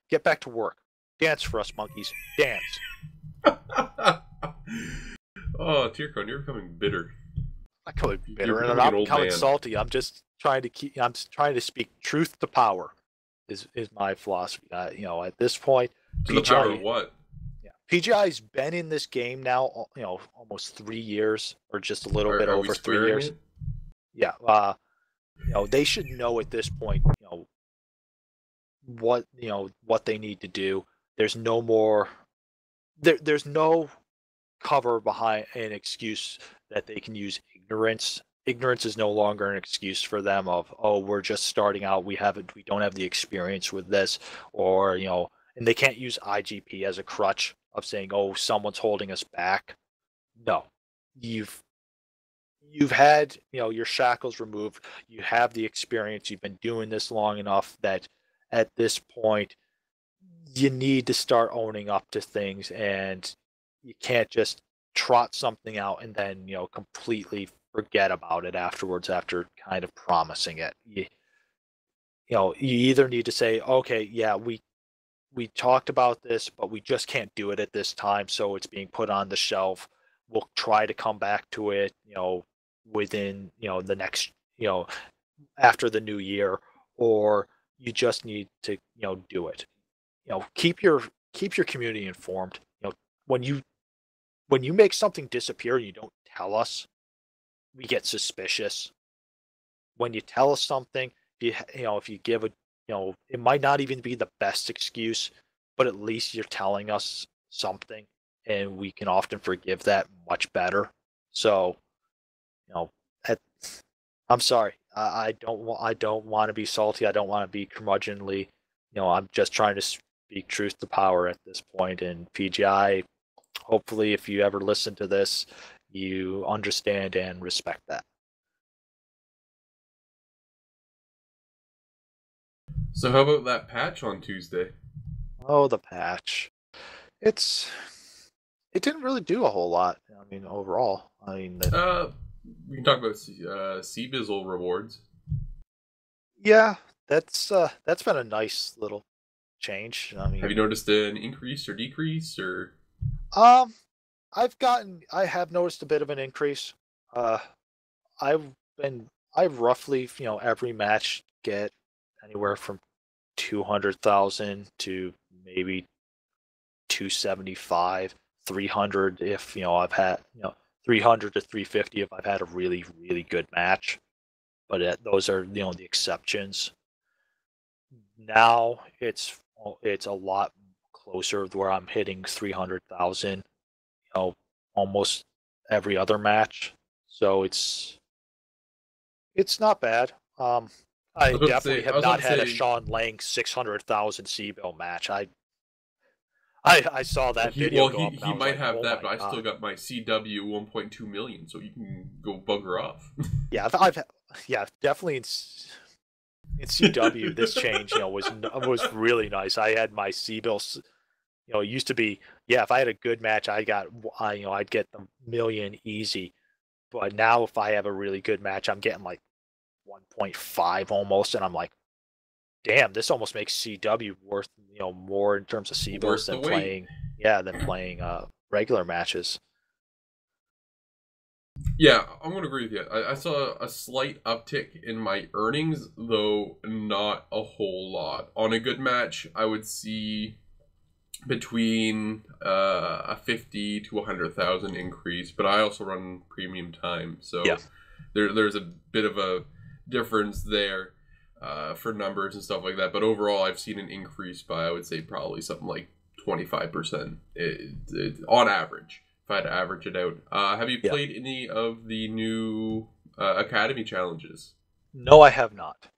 Get back to work. Dance for us, monkeys. Dance. Oh, Tyrcon, you're becoming bitter. I'm becoming bitter, You're and I'm becoming not an old becoming man. salty. I'm just trying to keep. I'm trying to speak truth to power. Is my philosophy. At this point, To the power of what? yeah, PGI's been in this game now. Almost 3 years, or just a little bit Are we over 3 squaring years. it? Yeah. They should know at this point. What they need to do. There's no more. There's no cover behind an excuse that they can use ignorance. Ignorance is no longer an excuse for them of, oh, we're just starting out, we don't have the experience with this, or and they can't use IGP as a crutch of saying, oh, someone's holding us back. No. You've had, your shackles removed, you have the experience, you've been doing this long enough that at this point you need to start owning up to things, and you can't just trot something out and then completely forget about it afterwards after kind of promising it. You either need to say, okay, yeah, we talked about this, but we just can't do it at this time, so it's being put on the shelf. We'll try to come back to it within the next after the new year, or you just need to do it. Keep your community informed. When you make something disappear and you don't tell us, we get suspicious. When you tell us something, if you give it might not even be the best excuse, but at least you're telling us something, and we can often forgive that much better. So, you know, at, I'm sorry. I don't want to be salty. I don't want to be curmudgeonly. I'm just trying to speak truth to power at this point. And PGI, hopefully, if you ever listen to this, you understand and respect that. So how about that patch on Tuesday? Oh, the patch. It didn't really do a whole lot. I mean, overall. I mean, We can talk about C-Bizzle rewards. yeah, that's been a nice little change. I mean, Have you noticed an increase or decrease or? um, I have noticed a bit of an increase. Uh, I roughly, every match get anywhere from 200,000 to maybe 275, 300 if, I've had, 300 to 350 if I've had a really, really good match. But those are, the exceptions. Now it's a lot closer where I'm hitting 300,000, almost every other match. So it's not bad. I was about to definitely say- I have was about not to had a say- Sean Lang 600,000 C-bill match. I saw that video go up. And I He was might like, have oh that, my but I still God. got my CW 1.2 million, so you can go bugger off. Yeah, yeah, definitely in CW this change, was really nice. I had my C-bill. It used to be, yeah, if I had a good match, I'd get the million easy. But now if I have a really good match, I'm getting like 1.5 almost, and I'm like, damn, this almost makes CW worth, more in terms of C-bills Worth the than wait. playing regular matches. Yeah, I'm gonna agree with you. I saw a slight uptick in my earnings, though not a whole lot. On a good match, I would see between a 50 to 100,000 increase, but I also run premium time, so Yeah. there's a bit of a difference there for numbers and stuff like that. But overall, I've seen an increase by, I would say, probably something like 25% on average if I had to average it out. Have you played any of the new Academy challenges? No, I have not.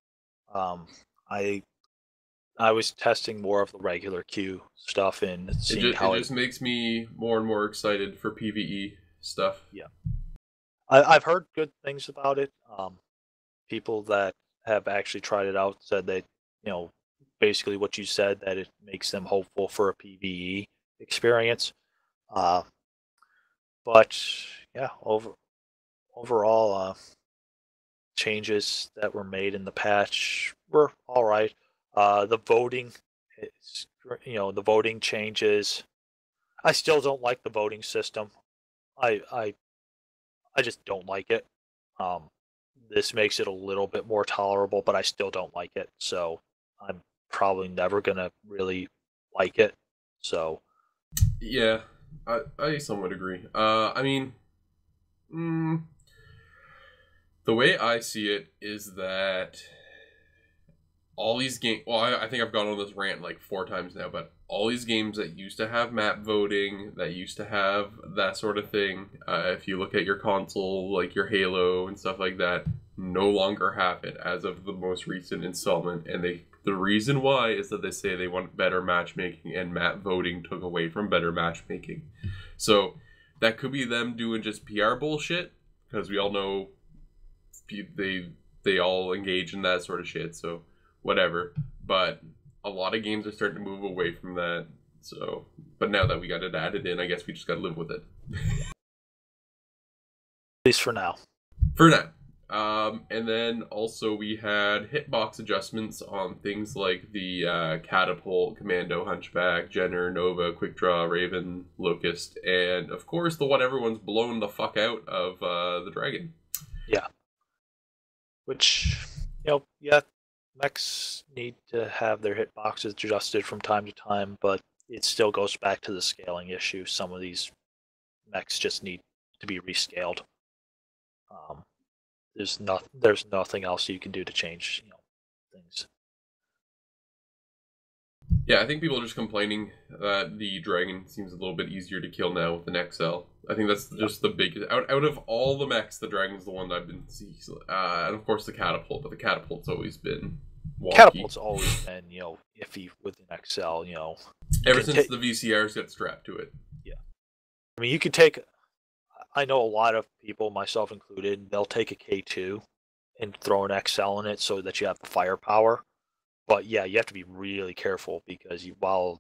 I was testing more of the regular queue stuff and seeing how it just makes me more and more excited for PvE stuff. Yeah, I've heard good things about it. People that have actually tried it out said that, basically what you said, that it makes them hopeful for a PvE experience. Uh, but yeah, overall, changes that were made in the patch were all right. The voting, the voting changes. I still don't like the voting system. I I, I just don't like it. Um, this makes it a little bit more tolerable, but I still don't like it. So I'm probably never gonna really like it. So Yeah, I somewhat agree. I mean, the way I see it is that all these games. Well, I think I've gone on this rant like 4 times now, but all these games that used to have map voting, that used to have that sort of thing, if you look at your console, like your Halo and stuff like that, no longer have it as of the most recent installment. And the reason why is that they say they want better matchmaking, and map voting took away from better matchmaking. So that could be them doing just PR bullshit, because we all know they all engage in that sort of shit. So whatever. But a lot of games are starting to move away from that. So, but now that we got it added in, I guess we just got to live with it. At least for now. For now. And then also we had hitbox adjustments on things like the Catapult, Commando, Hunchback, Jenner, Nova, Quick Draw, Raven, Locust, and of course the one everyone's blown the fuck out of, the Dragon. Yeah. Which, mechs need to have their hitboxes adjusted from time to time, but it still goes back to the scaling issue. Some of these mechs just need to be rescaled. There's nothing else you can do to change, things. Yeah, I think people are just complaining that the Dragon seems a little bit easier to kill now with an XL. I think that's just the biggest... Out of all the mechs, the Dragon's the one that I've been seeing. And of course the Catapult, but the Catapult's always been wonky. Catapult's always been, iffy with an XL, Ever since the VCRs got strapped to it. Yeah. I mean, you could take... I know a lot of people, myself included, they'll take a K2 and throw an XL in it so that you have the firepower. But yeah, you have to be really careful, because while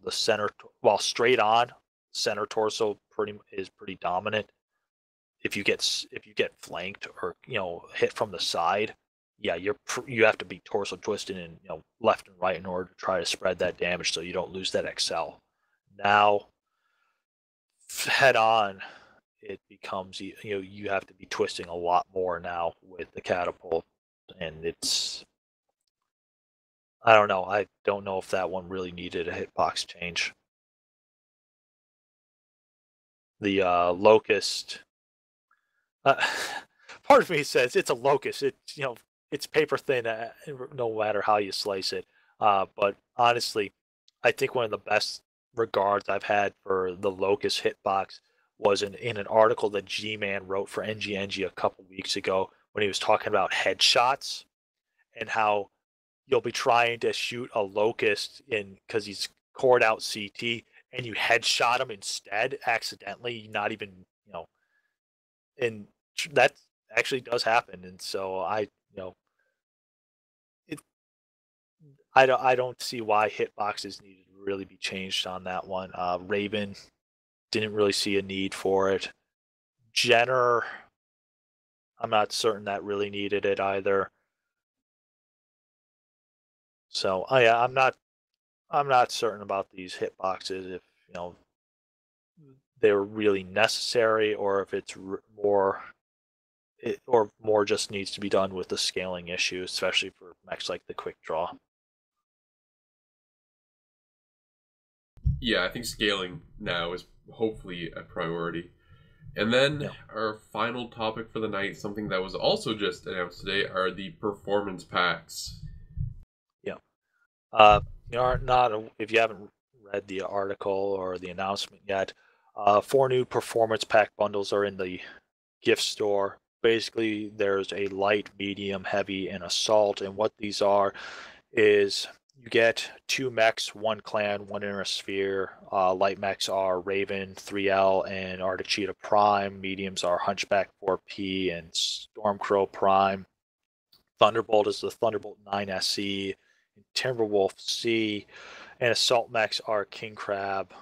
straight on, center torso is pretty dominant. If you get flanked or hit from the side, yeah, you have to be torso twisted and left and right in order to try to spread that damage so you don't lose that XL. Now, head on, it becomes you have to be twisting a lot more now with the Catapult, and it's... I don't know. I don't know if that one really needed a hitbox change. The Locust. Part of me says it's a Locust. It's paper thin, no matter how you slice it. But honestly, I think one of the best regards I've had for the Locust hitbox was in an article that G-Man wrote for NGNG a couple weeks ago, when he was talking about headshots and how you'll be trying to shoot a Locust because he's cored out CT, and you headshot him instead accidentally, not even, and that actually does happen. And so I don't see why hitboxes needed to really be changed on that one. Raven, didn't really see a need for it. Jenner, I'm not certain that really needed it either. So yeah, I'm not certain about these hitboxes, if they're really necessary, or if it's more just needs to be done with the scaling issue, especially for mechs like the Quick Draw. Yeah, I think scaling now is hopefully a priority. And then our final topic for the night, something that was also just announced today, are the performance packs. If you haven't read the article or the announcement yet, 4 new performance pack bundles are in the gift store. Basically, there's a light, medium, heavy, and assault. And what these are is you get 2 mechs, 1 clan, 1 inner sphere. Light mechs are Raven 3L and Articheetah Prime. Mediums are Hunchback 4P and Stormcrow Prime. Thunderbolt is the Thunderbolt 9 SE, Timberwolf C, and assault mechs are King Crab,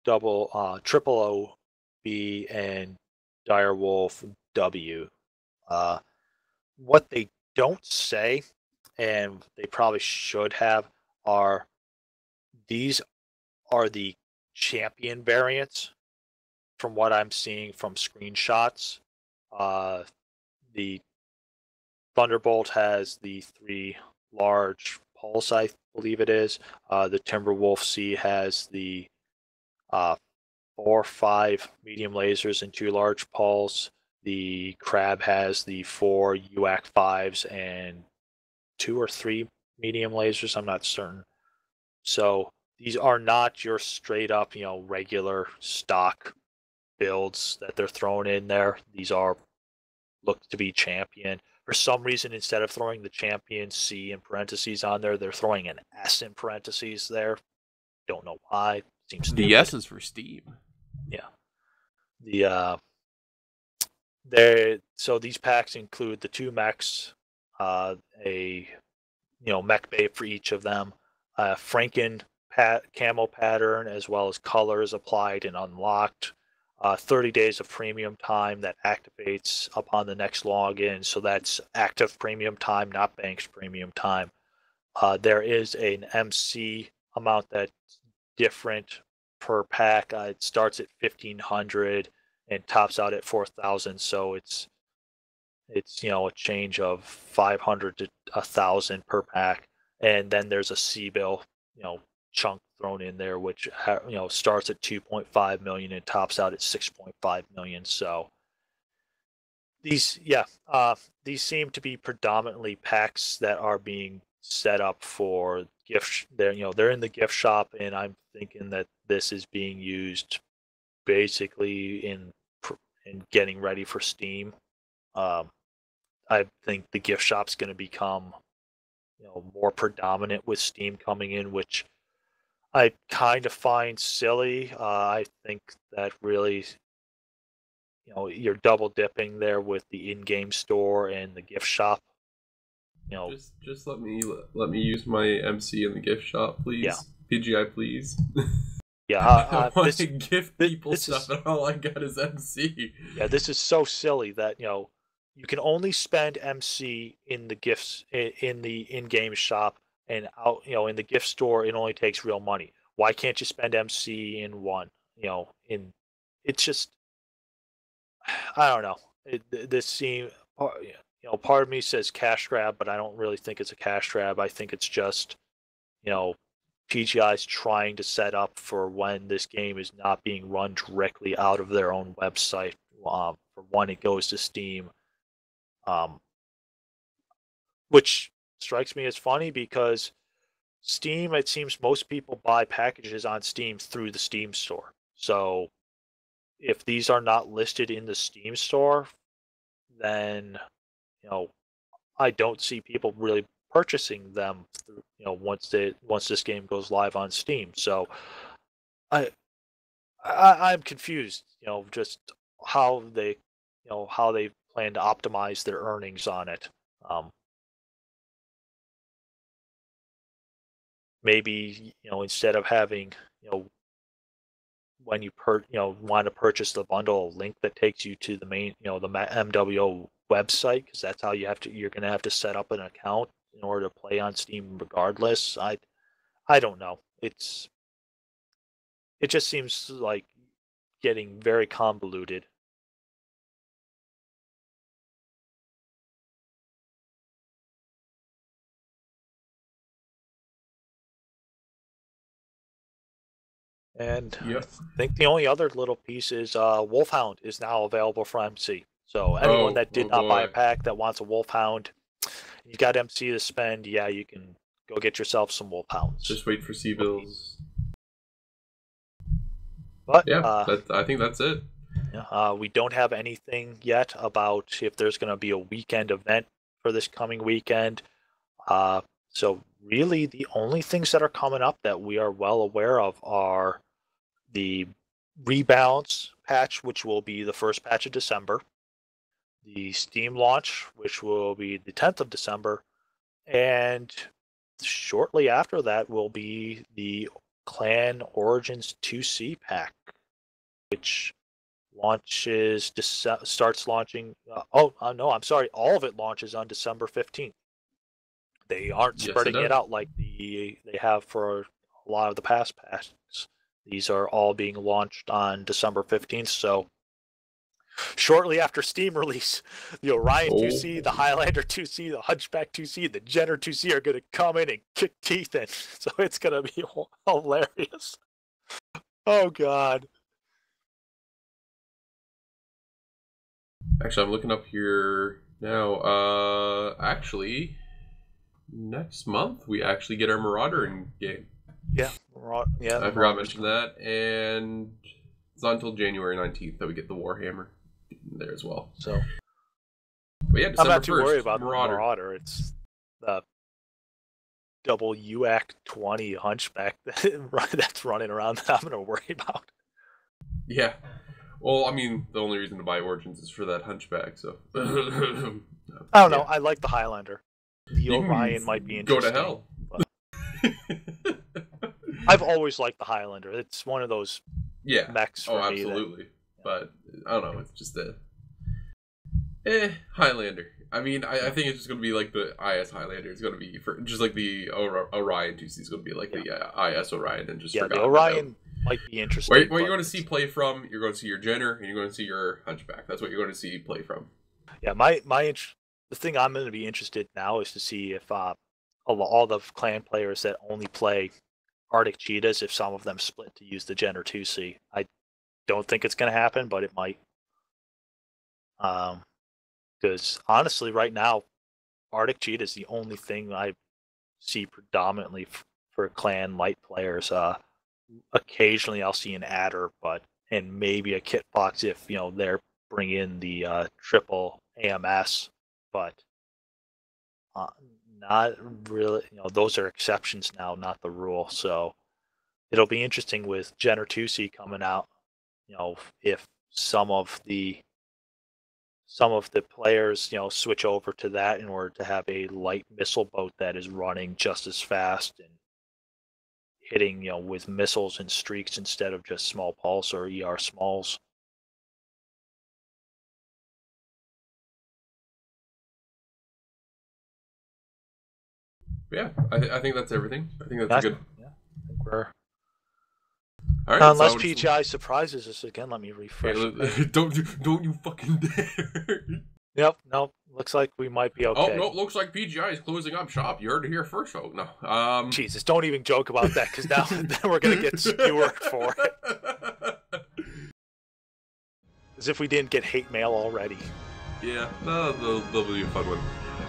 Triple O B, and Direwolf W. What they don't say, and they probably should have, are these are the champion variants from what I'm seeing from screenshots. The Thunderbolt has the 3 large pulse, I believe it is. The Timberwolf C has the 4 or 5 medium lasers and 2 large pulse. The Crab has the 4 UAC 5s and 2 or 3 medium lasers. I'm not certain. So these are not your straight up, regular stock builds that they're throwing in there. These are look to be champion. For some reason, instead of throwing the champion C in parentheses on there, they're throwing an S in parentheses there. Don't know why. Seems stupid. The S is for Steam. Yeah. So these packs include the 2 mechs, a mech bay for each of them, Franken camo pattern, as well as colors applied and unlocked. 30 days of premium time that activates upon the next login. So that's active premium time, not banked premium time. There is an MC amount that's different per pack. It starts at 1,500 and tops out at 4,000. So it's a change of 500 to 1,000 per pack. And then there's a C-bill, chunk thrown in there, which starts at 2.5 million and tops out at 6.5 million. So these seem to be predominantly packs that are being set up for gift. They're in the gift shop, and I'm thinking that this is being used basically in getting ready for Steam. I think the gift shop's going to become more predominant with Steam coming in, which I kind of find silly. I think that really, you're double dipping there with the in-game store and the gift shop. Just let me use my MC in the gift shop, please. Yeah. PGI, please. Yeah, I want to gift people stuff, and all I got is MC. Yeah, this is so silly that you can only spend MC in the gifts in the in-game shop, and out in the gift store it only takes real money. Why can't you spend MC in one? It's just, I don't know. This seems, part of me says cash grab, but I don't really think it's a cash grab. I think it's just PGI's trying to set up for when this game is not being run directly out of their own website for when it goes to Steam. Which strikes me as funny because Steam, it seems most people buy packages on Steam through the Steam store. So if these are not listed in the Steam store, then I don't see people really purchasing them through, once this game goes live on Steam. So I'm confused, just how they plan to optimize their earnings on it. Maybe instead of having when you want to purchase the bundle, a link that takes you to the main the MWO website, because that's how you're going to have to set up an account in order to play on Steam regardless. I don't know. It just seems like getting very convoluted. And Yep. I think the only other little piece is Wolfhound is now available for MC. So anyone that did not buy a pack that wants a Wolfhound, you got MC to spend, you can go get yourself some Wolfhounds. Just wait for C-bills. But Yeah, I think that's it. we don't have anything yet about if there's going to be a weekend event for this coming weekend. So really, the only things that are coming up that we are well aware of are the rebalance patch, which will be the first patch of December, the Steam launch, which will be the 10th of December, and shortly after that will be the Clan Origins 2C pack, which starts launching. No, I'm sorry, all of it launches on December 15th. They aren't spreading it out like they have for a lot of the past packs. These are all being launched on December 15th, so shortly after Steam release, the Orion 2C, the Highlander 2C, the Hunchback 2C, the Jenner 2C are going to come in and kick teeth in. So it's going to be hilarious. Oh, God. Actually, I'm looking up here now. Actually, next month we actually get our Marauder game. Yeah. I forgot to mention that. And it's not until January 19th that we get the Warhammer there as well. So, but yeah, December I'm not too 1st, worried about Marauder. the Marauder. It's the double UAC 20 Hunchback that's running around that I'm going to worry about. Yeah. Well, I mean, the only reason to buy Origins is for that Hunchback, so... I don't know. I like the Highlander. The Orion might be interesting. Go to hell. I've always liked the Highlander. It's one of those mechs for me. Absolutely. But, I don't know, it's just a... Highlander. I mean, I think it's just going to be like the IS Highlander. It's going to be, just like the Orion 2C is going to be like the IS Orion and just the Orion might be interesting. Where you're going to see play from, you're going to see your Jenner, and you're going to see your Hunchback. That's what you're going to see play from. Yeah, the thing I'm going to be interested now is to see if all the clan players that only play Arctic Cheetahs, if some of them split to use the Jenner 2C. I don't think it's going to happen, but it might. Because honestly, right now, Arctic Cheetah is the only thing I see predominantly for clan light players. Occasionally, I'll see an adder, and maybe a kit box if they're bringing in the triple AMS, but not really. Those are exceptions now, not the rule. So it'll be interesting with Jenner 2C coming out. If some of the players switch over to that in order to have a light missile boat that is running just as fast and hitting with missiles and streaks instead of just small pulse or ER smalls. Yeah, I think that's everything. I think that's good. Yeah, I think we're... All right, unless PGI surprises us again, let me refresh. Hey, don't you fucking dare! Yep, nope. Looks like we might be okay. Oh no, looks like PGI is closing up shop. You heard it here first, folks. No, Jesus, don't even joke about that, because now then we're gonna get skewered for it. As if we didn't get hate mail already. Yeah, that'll be a fun one.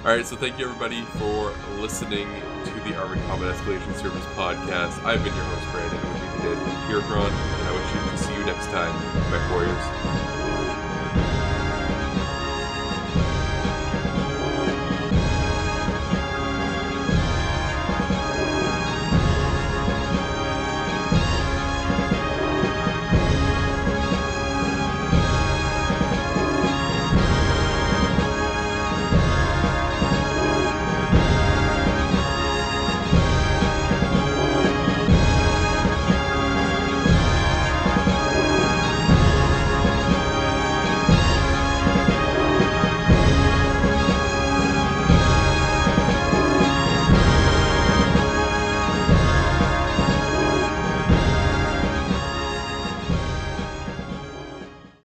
Alright, so thank you everybody for listening to the Armored Combat Escalation Service podcast. I've been your host, Brandon, and with me today, Pierron, and I wish you to see you next time, Mech Warriors.